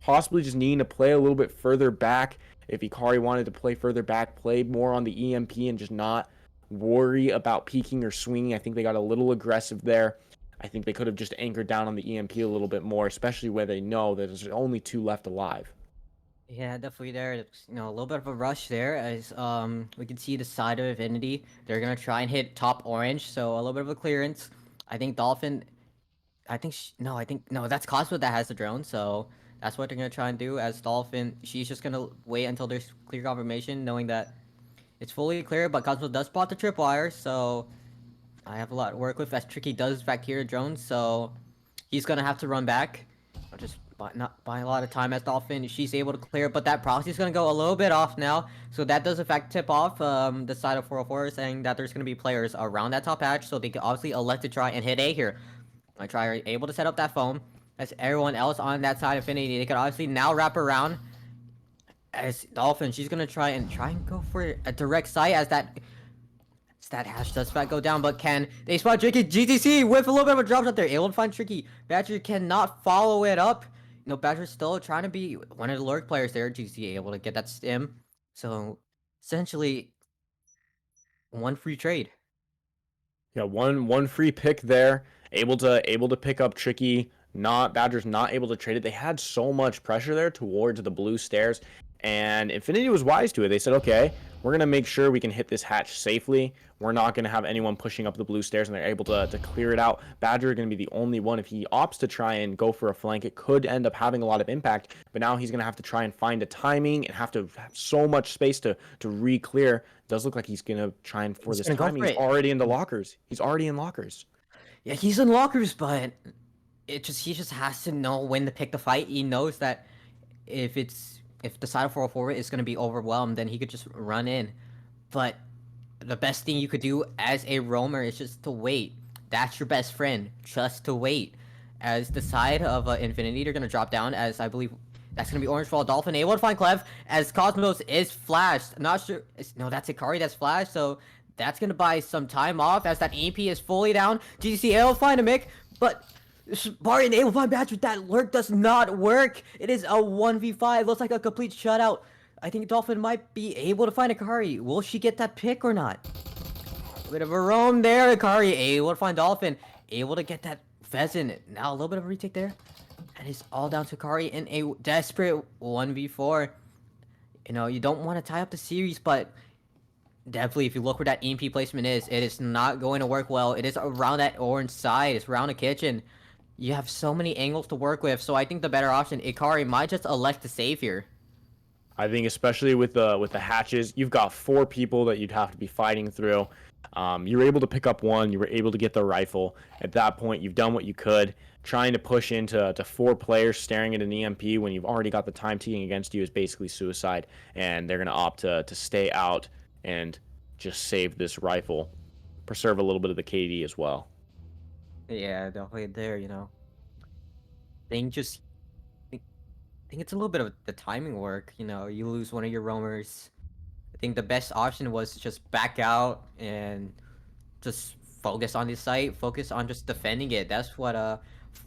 possibly just needing to play a little bit further back. If Ikari wanted to play further back, play more on the EMP and just not worry about peeking or swinging. I think they got a little aggressive there. I think they could have just anchored down on the EMP a little bit more, especially where they know that there's only 2 left alive. Yeah, definitely there. A little bit of a rush there as we can see the side of Infinity. They're gonna try and hit top orange, so a little bit of a clearance. I think Dolphin. I think no, that's Cosmo that has the drone, so that's what they're gonna try and do. As Dolphin, she's just gonna wait until there's clear confirmation, knowing that it's fully clear. But Cosmo does spot the tripwire, so I have a lot to work with. As Tricky does back here drone, so he's gonna have to run back. Just not buying a lot of time as Dolphin. She's able to clear, but that proxy is gonna go a little bit off now. So that does in fact tip off the side of 404, saying that there's gonna be players around that top hatch. So they can obviously elect to try and hit A here. I try able to set up that foam. As everyone else on that side of Infinity, they could obviously now wrap around. As Dolphin, she's gonna try and go for a direct sight as that hash does go down, but can they spot Tricky? GTC with a little bit of a drop shot there, able to find Tricky. Badger cannot follow it up. Badger's still trying to be one of the lurk players there. GTC able to get that stim. So essentially, one free trade. Yeah, one free pick there. Able to pick up Tricky. Badger's not able to trade it. They had so much pressure there towards the blue stairs, and Infinity was wise to it. They said, okay, we're gonna make sure we can hit this hatch safely. We're not gonna have anyone pushing up the blue stairs, and they're able to clear it out. Badger gonna be the only one. If he opts to try and go for a flank, it could end up having a lot of impact. But now he's gonna have to try and find a timing and have to have so much space to re-clear. It does look like he's gonna try and for this timing. He's already in the lockers. He's already in lockers. Yeah, he's in lockers, but he just has to know when to pick the fight. He knows that if the side of 404 is going to be overwhelmed, then he could just run in. But the best thing you could do as a roamer is just to wait. That's your best friend, just to wait. As the side of Infinity, they're going to drop down, as I believe that's going to be orange for Dolphin. Able to find Clev, as Cosmos is flashed. Not sure. No, that's Ikari that's flashed, so that's going to buy some time off, as that EP is fully down. GCC able to find a Mick, but Spartan able to find Badger. That lurk does not work. It is a 1v5. Looks like a complete shutout. I think Dolphin might be able to find Ikari. Will she get that pick or not? A bit of a roam there. Ikari able to find Dolphin. Able to get that pheasant. Now a little bit of a retake there. And it's all down to Ikari in a desperate 1v4. You don't want to tie up the series, but definitely if you look where that EMP placement is, it is not going to work well. It is around that orange side. It's around the kitchen. You have so many angles to work with, so I think the better option, Ikari might just elect to save here. I think especially with the hatches, you've got 4 people that you'd have to be fighting through. You were able to pick up one. You were able to get the rifle. At that point, you've done what you could. Trying to push into 4 players staring at an EMP when you've already got the time ticking against you is basically suicide, and they're going to opt to stay out and just save this rifle. Preserve a little bit of the KD as well. Yeah, definitely there, think it's a little bit of the timing work. You lose one of your roamers. I think the best option was to just back out and just focus on the site, focus on just defending it. That's what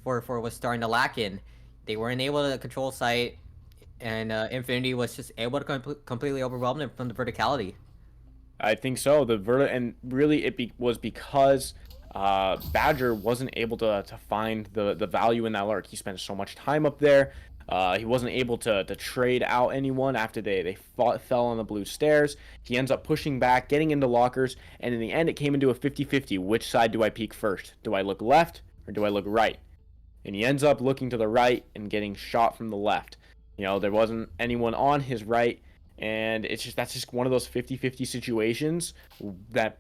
4-4 was starting to lack in. They weren't able to control site, and Infinity was just able to completely overwhelm them from the verticality. I think so. And really it was because Badger wasn't able to find the value in that lurk. He spent so much time up there. He wasn't able to trade out anyone after they fell on the blue stairs. He ends up pushing back, getting into lockers, and in the end it came into a 50-50. Which side do I peek first? Do I look left or do I look right? And he ends up looking to the right and getting shot from the left. There wasn't anyone on his right, And that's just one of those 50-50 situations that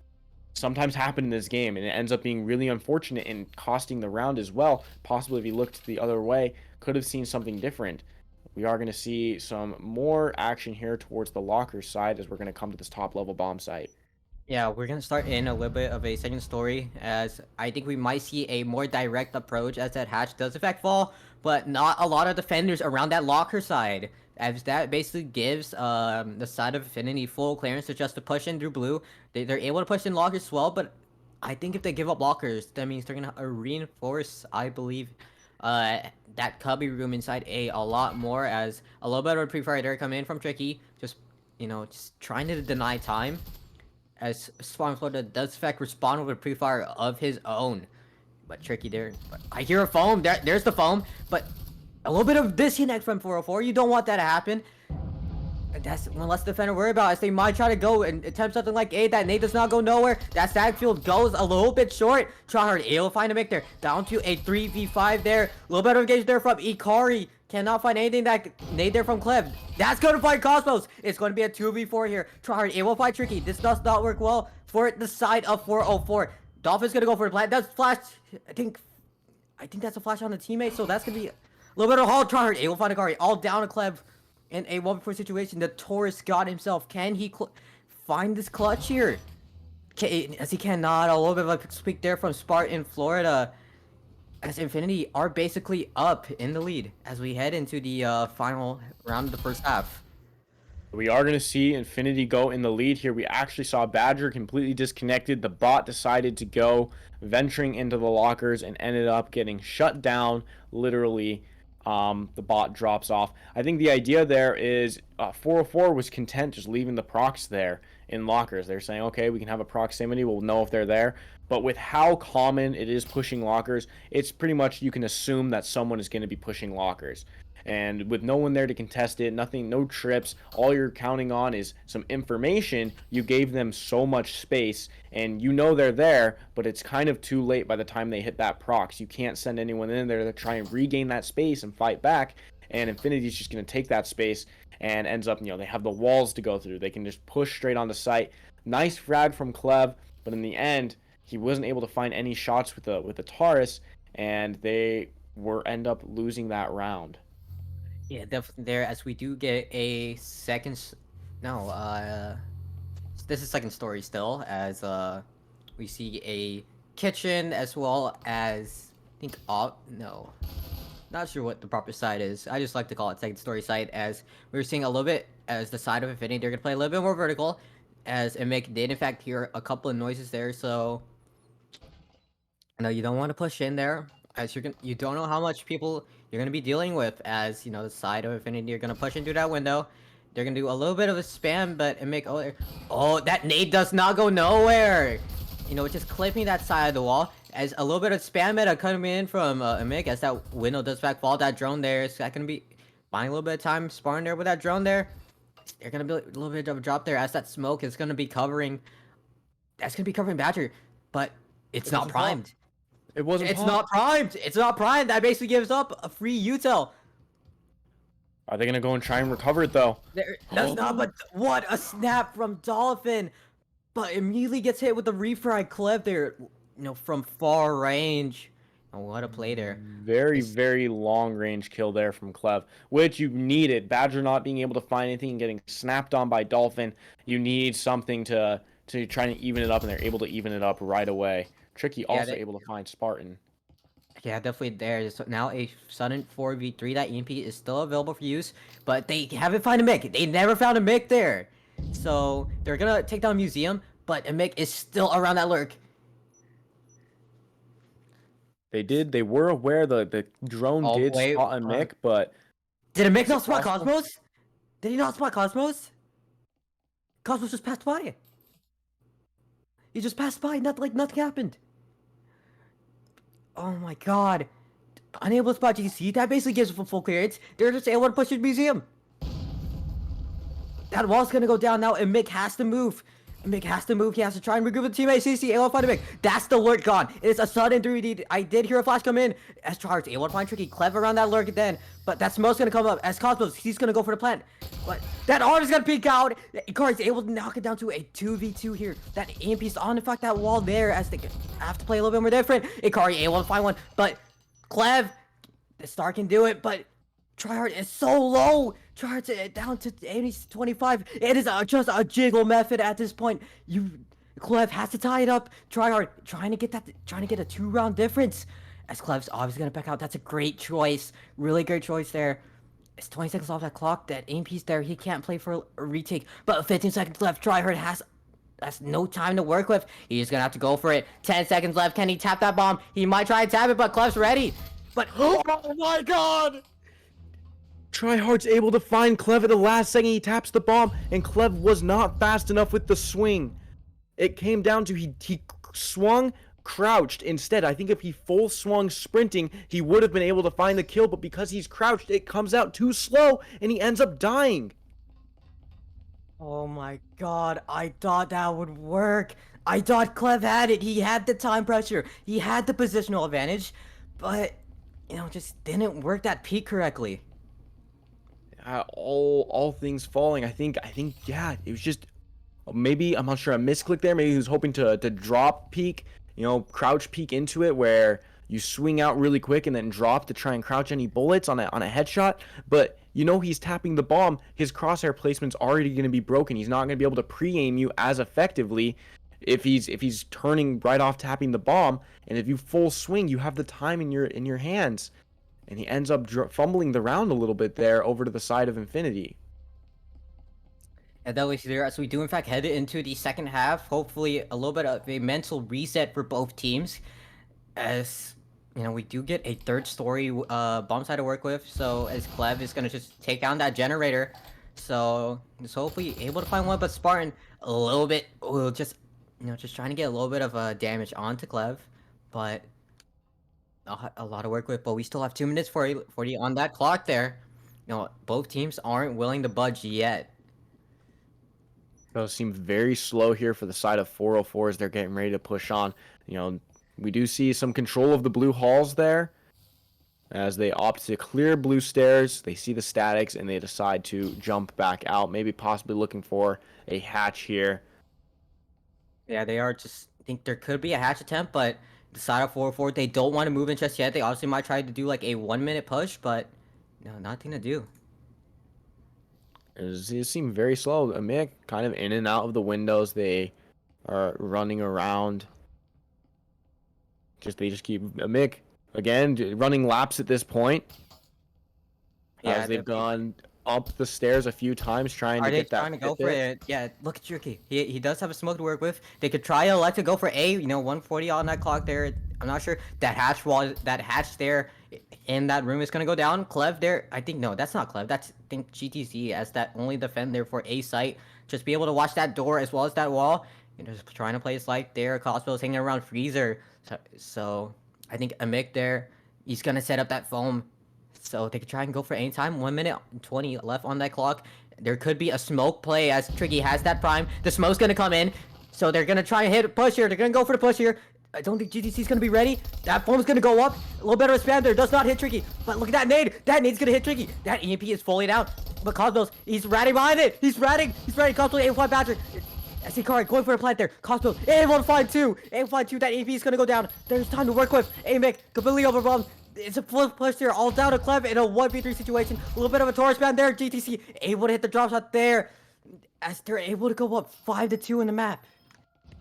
sometimes happen in this game, and it ends up being really unfortunate and costing the round as well. Possibly if he looked the other way, could have seen something different. We are going to see some more action here towards the locker side as we're going to come to this top level bomb site. Yeah, we're gonna start in a little bit of a second story, as I think we might see a more direct approach as that hatch does affect fall, but not a lot of defenders around that locker side, as that basically gives the side of Infinity full clearance to just to push in through blue. They're able to push in lockers as well, but I think if they give up lockers, that means they're gonna reinforce, I believe, that cubby room inside a lot more, as a little bit of a pre-fire there coming in from Tricky, just just trying to deny time. As Spawn Florida does fact respond with a pre-fire of his own. But Tricky there. But I hear a foam. There's the foam. But a little bit of disconnect from 404. You don't want that to happen. And that's one less defender worry about, as they might try to go and attempt something like A. That nade does not go nowhere. That stag field goes a little bit short. Tryhard able to find a make there. Down to a 3v5 there. A little bit of engage there from Ikari. Cannot find anything that nade there from Clev. That's going to find Cosmos. It's going to be a 2v4 here. Tryhard able to find Tricky. This does not work well for the side of 404. Dolphin's going to go for a plant. That's flash. I think that's a flash on the teammate. So that's going to be a little bit of a haul. Tryhard able to find Ikari. All down to Clev. In a 1v4 situation, the Taurus god himself. Can he find this clutch here? As he cannot. A little bit of a speak there from Spartan Florida. As Infinity are basically up in the lead as we head into the final round of the first half. We are going to see Infinity go in the lead here. We actually saw Badger completely disconnected. The bot decided to go venturing into the lockers and ended up getting shut down literally. The bot drops off. I think the idea there is 404 was content just leaving the procs there in lockers. They're saying, okay, we can have a proximity. We'll know if they're there. But with how common it is pushing lockers, it's pretty much you can assume that someone is going to be pushing lockers. And with no one there to contest it, nothing, no trips, all you're counting on is some information. You gave them so much space, and you know they're there, but it's kind of too late by the time they hit that prox. You can't send anyone in there to try and regain that space and fight back, and Infinity's just going to take that space and ends up, they have the walls to go through. They can just push straight onto site. Nice frag from Clev, but in the end, he wasn't able to find any shots with the Taurus, and they end up losing that round. Yeah, definitely there, as we do get a second. This is second story still, as we see a kitchen as well as not sure what the proper side is. I just like to call it second story site, as we're seeing a little bit as the side of Infinity. They're gonna play a little bit more vertical, as Mick did in fact hear a couple of noises there. So you don't want to push in there, as you don't know how much people you're gonna be dealing with, as the side of Infinity are gonna push into that window. They're gonna do a little bit of a spam, but make that nade does not go nowhere. Just clipping that side of the wall, as a little bit of spam meta coming in from Mick, as that window does backfall. That drone there is gonna be buying a little bit of time sparring there with that drone there. They're gonna be a little bit of a drop there, as that smoke is gonna be covering. That's gonna be covering Badger, but it's not primed. It wasn't. It's not primed. It's not primed. That basically gives up a free util. Are they gonna go and try and recover it though? That's not. But what a snap from Dolphin! But immediately gets hit with the refried clip there. From far range. Oh, what a play there. Very, very long range kill there from Clev, which you needed. Badger not being able to find anything and getting snapped on by Dolphin. You need something to try and even it up, and they're able to even it up right away. Tricky also able to find Spartan. Yeah, definitely there. So now a sudden 4v3. That EMP is still available for use, but they haven't found a Mick. They never found a Mick there. So they're gonna take down Museum, but a Mick is still around that lurk. They were aware the drone did spot a Mick, but did a Mick not spot Cosmos? Did he not spot Cosmos? Cosmos just passed by. He just passed by, nothing happened. Oh my god. Unable to spot GC, that basically gives him full clearance. They're just able to push his Museum. That wall's gonna go down now, and Mick has to move. Mick has to move. He has to try and regroup with teammate. CC able to find Mick. That's the lurk gone. It's a sudden 3D. I did hear a flash come in. As Char's able to find Tricky. Clever around that lurk then. But that smoke's gonna come up. As Cosmos, he's gonna go for the plant. But that art is gonna peek out. Ikari's able to knock it down to a 2v2 here. That AMP's on. In fact, that wall there as they have to play a little bit more different. Ikari able to find one. But Clev, the star can do it. But Tryhard is so low. Tryhard's down to 25. It is just a jiggle method at this point. Clev has to tie it up. Tryhard trying to get a 2-round difference. As Clev's obviously gonna back out. That's a great choice. Really great choice there. It's 20 seconds off that clock. That AMP's there. He can't play for a retake. But 15 seconds left. Tryhard has no time to work with. He's gonna have to go for it. 10 seconds left. Can he tap that bomb? He might try and tap it, but Clev's ready. But oh my god! Tryhard's able to find Clev at the last second. He taps the bomb, and Clev was not fast enough with the swing. It came down to he swung, crouched instead. I think if he full swung sprinting, he would have been able to find the kill, but because he's crouched, it comes out too slow, and he ends up dying. Oh my god, I thought that would work. I thought Clev had it. He had the time pressure. He had the positional advantage, but, just didn't work that peak correctly. All things falling. I think yeah, it was just maybe, I'm not sure, a misclick there. Maybe he was hoping to drop peek, crouch peek into it where you swing out really quick and then drop to try and crouch any bullets on a headshot. But he's tapping the bomb. His crosshair placement's already going to be broken. He's not going to be able to pre-aim you as effectively if he's turning right off tapping the bomb. And if you full swing, you have the time in your hands. And he ends up fumbling the round a little bit there over to the side of Infinity. And that was there as we do in fact head into the second half. Hopefully a little bit of a mental reset for both teams. As we do get a third story bomb side to work with. So as Clev is gonna just take down that generator. So just hopefully able to find one, but Spartan a little bit just trying to get a little bit of damage onto Clev. But a lot of work with, but we still have 2 minutes 40 on that clock there. Both teams aren't willing to budge yet. Those seem very slow here for the side of 404 as they're getting ready to push on. We do see some control of the blue halls there as they opt to clear blue stairs. They see the statics and they decide to jump back out, maybe possibly looking for a hatch here. Yeah, they are just think there could be a hatch attempt, but the side of 404, they don't want to move in just yet. They obviously might try to do like a 1-minute push, but nothing to do. It seemed very slow. Mick kind of in and out of the windows. They are running around. They just keep Mick again running laps at this point. Yeah, as they've gone up the stairs a few times trying to get that. Are they trying to go for it? Yeah, look at Tricky. He does have a smoke to work with. They could try to elect to go for A. 140 on that clock there. I'm not sure that hatch there in that room is gonna go down. Clev there. I think no, that's not Clev. That's I think GTZ as that only defend there for A site. Just be able to watch that door as well as that wall. Just trying to play it like there. Cosmo's hanging around Freezer. So I think Amik there. He's gonna set up that foam. So they could try and go for any time. 1 minute 20 left on that clock. There could be a smoke play as Tricky has that prime. The smoke's gonna come in. So they're gonna try and hit a push here. They're gonna go for the push here. I don't think GTC's gonna be ready. That foam's gonna go up. A little bit of a spam there. Does not hit Tricky. But look at that nade. That nade's gonna hit Tricky. That EMP is fully down. But Cosmos, he's ratting behind it. He's ratting. Cosmos able to find Patrick. SC Card going for a plant there. Cosmos able to find two. Able to find two. That EMP is gonna go down. There's time to work with. Amic completely overwhelmed. It's a flip push there, all down to Clev in a 1v3 situation. A little bit of a Taurus man there. GTC able to hit the drop shot there. As they're able to go up 5-2 in the map.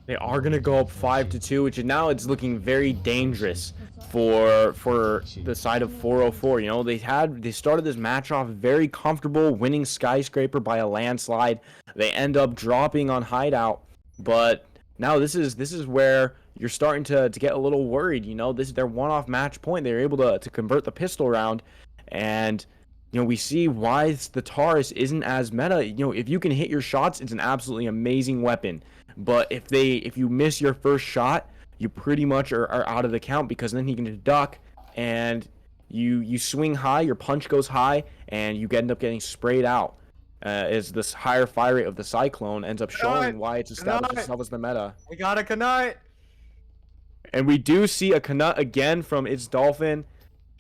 They are going to go up 5-2, which now it's looking very dangerous for the side of 404. They started this match off very comfortable, winning Skyscraper by a landslide. They end up dropping on Hideout, but now this is where you're starting to get a little worried. This is their one-off match point. They're able to convert the pistol round, and we see why the Taurus isn't as meta. If you can hit your shots, it's an absolutely amazing weapon. But if you miss your first shot, you pretty much are out of the count, because then he can duck and you swing high, your punch goes high, and you end up getting sprayed out. is this higher fire rate of the Cyclone ends up showing why it's established itself as the meta. We got a Creat. And we do see a Creat again from its Dolphin,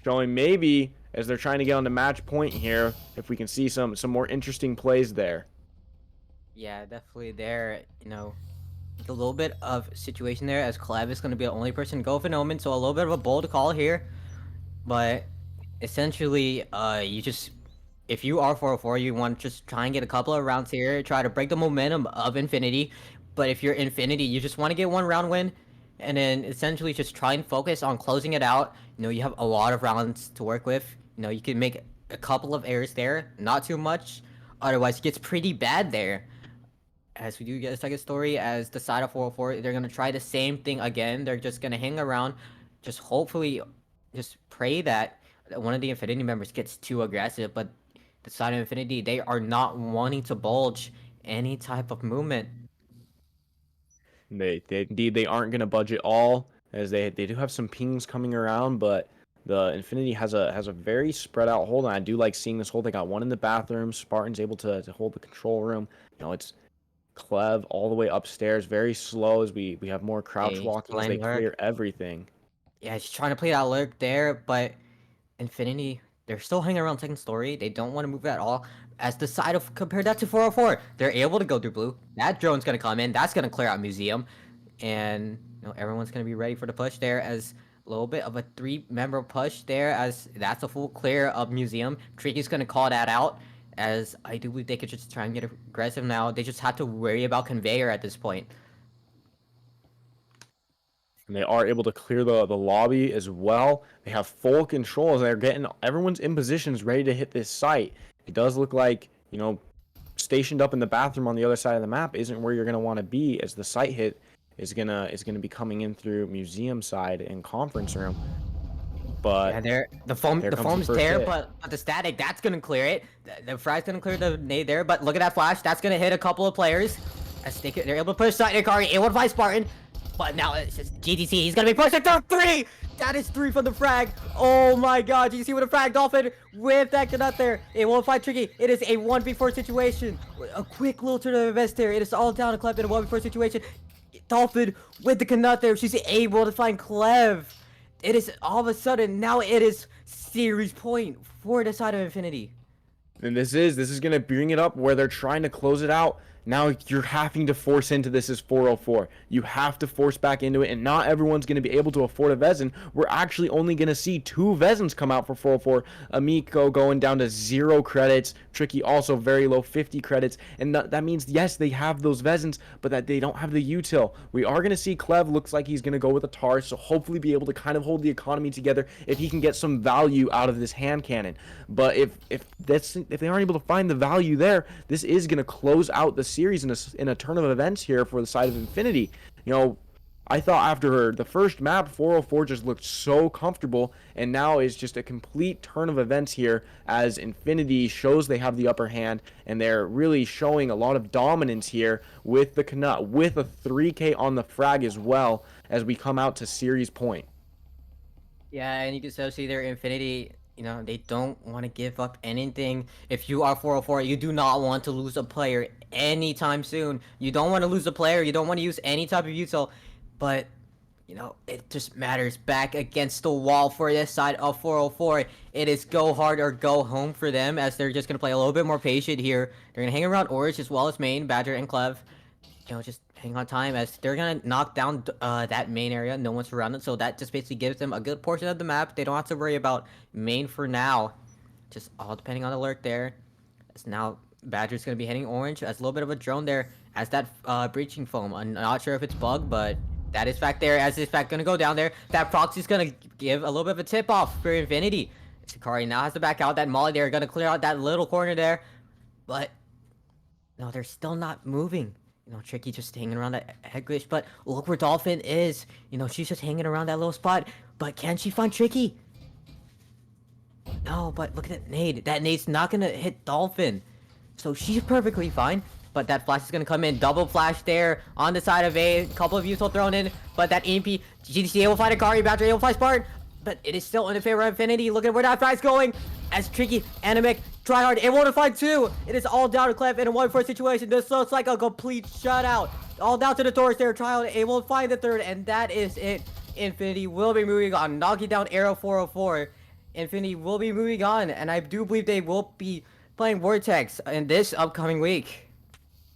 showing maybe as they're trying to get on the match point here, if we can see some more interesting plays there. Yeah, definitely there. You know, a little bit of situation there as Clev is going to be the only person to go for Omen, so a little bit of a bold call here. But essentially, you just, if you are 404, you want to just try and get a couple of rounds here, try to break the momentum of Infinity. But if you're Infinity, you just want to get one round win, and then essentially just try and focus on closing it out. You know, you have a lot of rounds to work with. You know, you can make a couple of errors there, not too much. Otherwise, it gets pretty bad there. As we do get a second story, as the side of 404, they're going to try the same thing again. They're just going to hang around, just hopefully, just pray that one of the Infinity members gets too aggressive. But the side of Infinity, they are not wanting to bulge any type of movement. They aren't going to budge at all, as they do have some pings coming around, but the Infinity has a very spread out hold, and I do like seeing this hold. They got one in the bathroom. Spartan's able to hold the control room. You know, it's Clev all the way upstairs, very slow as we have more crouch walking as they clear everything. Yeah, she's trying to play that lurk there, but Infinity, they're still hanging around second story. They don't want to move at all. As the side of, compare that to 404, they're able to go through blue. That drone's going to come in. That's going to clear out Museum. And, you know, everyone's going to be ready for the push there, as a little bit of a 3-member push there, as that's a full clear of Museum. Tricky's going to call that out, as I do believe they could just try and get aggressive now. They just have to worry about Conveyor at this point. And they are able to clear the lobby as well. They have full control as they're getting everyone's in positions ready to hit this site. It does look like, you know, stationed up in the bathroom on the other side of the map isn't where you're going to want to be, as the site hit is gonna be coming in through Museum side and conference room. But yeah, the foam's there, but the static, that's gonna clear it. The frag's gonna clear the nade there, but look at that flash, that's gonna hit a couple of players. As they're able to push side Ikari, A15 Spartan, but now it's just GTC. He's gonna be pushing through 3. That is 3 from the frag. Oh my god, GTC with a frag, Dolphin with that Creat there. A15 Tricky. It is a 1v4 situation. A quick little turn of events there. It is all down to Clev in a 1v4 situation. Dolphin with the Creat there. She's able to find Clev. It is all of a sudden, now it is series point for the side of Infinity. And this is going to bring it up where they're trying to close it out. Now you're having to force into this as 404. You have to force back into it, and not everyone's going to be able to afford a Vezin. We're actually only going to see 2 Vezins come out for 404. Amico going down to 0 credits. Tricky also very low, 50 credits. And that means, yes, they have those Vezins, but that they don't have the util. We are going to see Clev looks like he's going to go with a Tar, so hopefully be able to kind of hold the economy together if he can get some value out of this hand cannon. But if they aren't able to find the value there, this is going to close out the series in a turn of events here for the side of Infinity. You know, I thought after the first map, 404 just looked so comfortable, and now is just a complete turn of events here as Infinity shows they have the upper hand, and they're really showing a lot of dominance here with the Creat, with a 3K on the frag as well as we come out to series point. Yeah, and you can still see their Infinity. You know, they don't want to give up anything. If you are 404, you do not want to lose a player anytime soon. You don't want to lose a player. You don't want to use any type of util. But, you know, it just matters back against the wall for this side of 404. It is go hard or go home for them, as they're just going to play a little bit more patient here. They're going to hang around Orange as well as main, Badger and Clev. You know, just hang on time, as they're going to knock down that main area. No one's surrounded, so that just basically gives them a good portion of the map. They don't have to worry about main for now. Just all depending on the lurk there. As now Badger's going to be hitting Orange, as a little bit of a drone there, as that breaching foam. I'm not sure if it's bugged, but that is back there, as it's back going to go down there. That proxy's going to give a little bit of a tip off for Infinity. Sakari now has to back out. That Molly there, going to clear out that little corner there. But, no, they're still not moving. You know, Tricky just hanging around that head glitch, but look where Dolphin is. You know, she's just hanging around that little spot, but can she find Tricky? No, but look at that nade. That nade's not gonna hit Dolphin, so she's perfectly fine. But that flash is gonna come in, double flash there on the side of A. Couple of util thrown in, but that EMP, GTC will find Akari, Badger will find Spartan, but it is still in the favor of Infinity. Look at where that frag's going, as Tricky, Animic, Tryhard able to find 2. It is all down to Clef in a 1-4 situation. This looks like a complete shutout. All down to the Taurus there. Tryhard able to find the 3rd, and that is it. Infinity will be moving on, knocking down Arrow 404. Infinity will be moving on, and I do believe they will be playing Vortex in this upcoming week.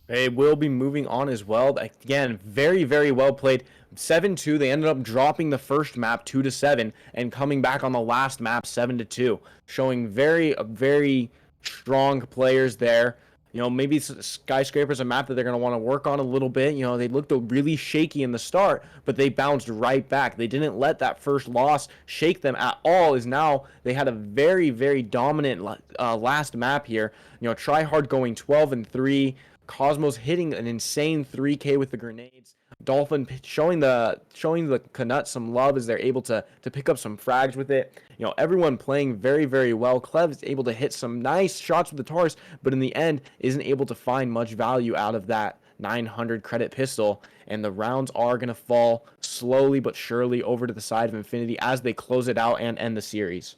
They will be moving on as well. Again, very, very well played. 7-2. They ended up dropping the first map 2-7 and coming back on the last map 7-2, showing very, very strong players there. You know, maybe Skyscraper's a map that they're going to want to work on a little bit. You know, they looked really shaky in the start, but they bounced right back. They didn't let that first loss shake them at all, as now they had a very, very dominant last map here. You know, Tryhard going 12-3. Cosmos hitting an insane 3K with the grenades. Dolphin showing the Canut some love as they're able to pick up some frags with it. You know, everyone playing very, very well. Clev is able to hit some nice shots with the Taurus, but in the end isn't able to find much value out of that 900 credit pistol. And the rounds are going to fall slowly but surely over to the side of Infinity as they close it out and end the series.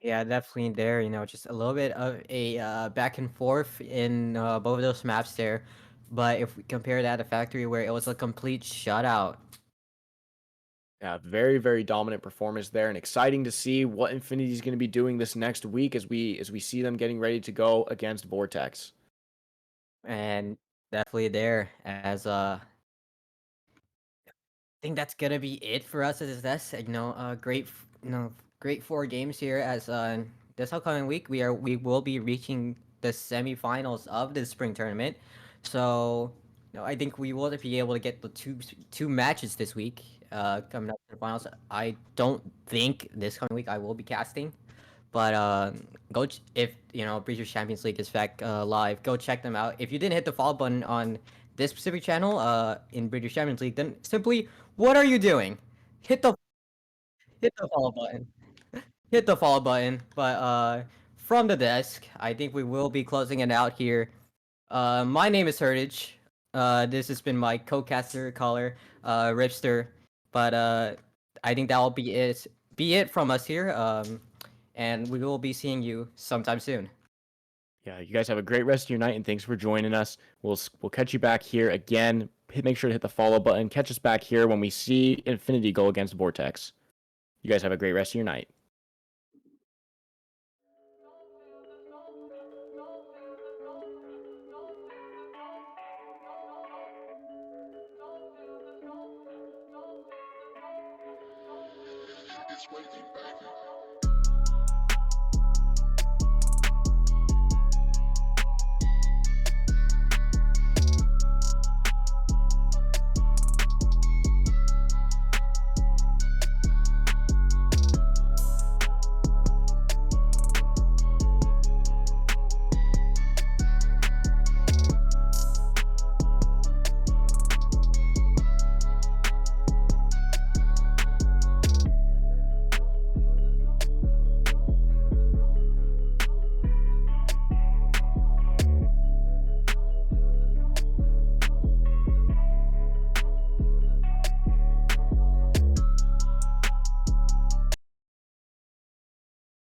Yeah, definitely there. You know, just a little bit of a back and forth in both of those maps there. But if we compare that to Factory, where it was a complete shutout. Yeah, very, very dominant performance there, and exciting to see what Infinity is going to be doing this next week as we see them getting ready to go against Vortex. And definitely there as think that's gonna be it for us as this. You know, great 4 games here. As this upcoming week, we will be reaching the semifinals of the spring tournament. So, you know, I think we will be able to get the two matches this week. Coming up to the finals. I don't think this coming week I will be casting. But if you know Breachers Champions League is back live, go check them out. If you didn't hit the follow button on this specific channel in Breachers Champions League, then simply what are you doing? Hit the hit the follow button. Hit the follow button. But from the desk, I think we will be closing it out here. My name is Heritage. This has been my co-caster caller, Ripster. But I think that will be it from us here. And we will be seeing you sometime soon. Yeah, you guys have a great rest of your night, and thanks for joining us. We'll catch you back here again. Make sure to hit the follow button. Catch us back here when we see Infinity go against Vortex. You guys have a great rest of your night. It's waiting, baby.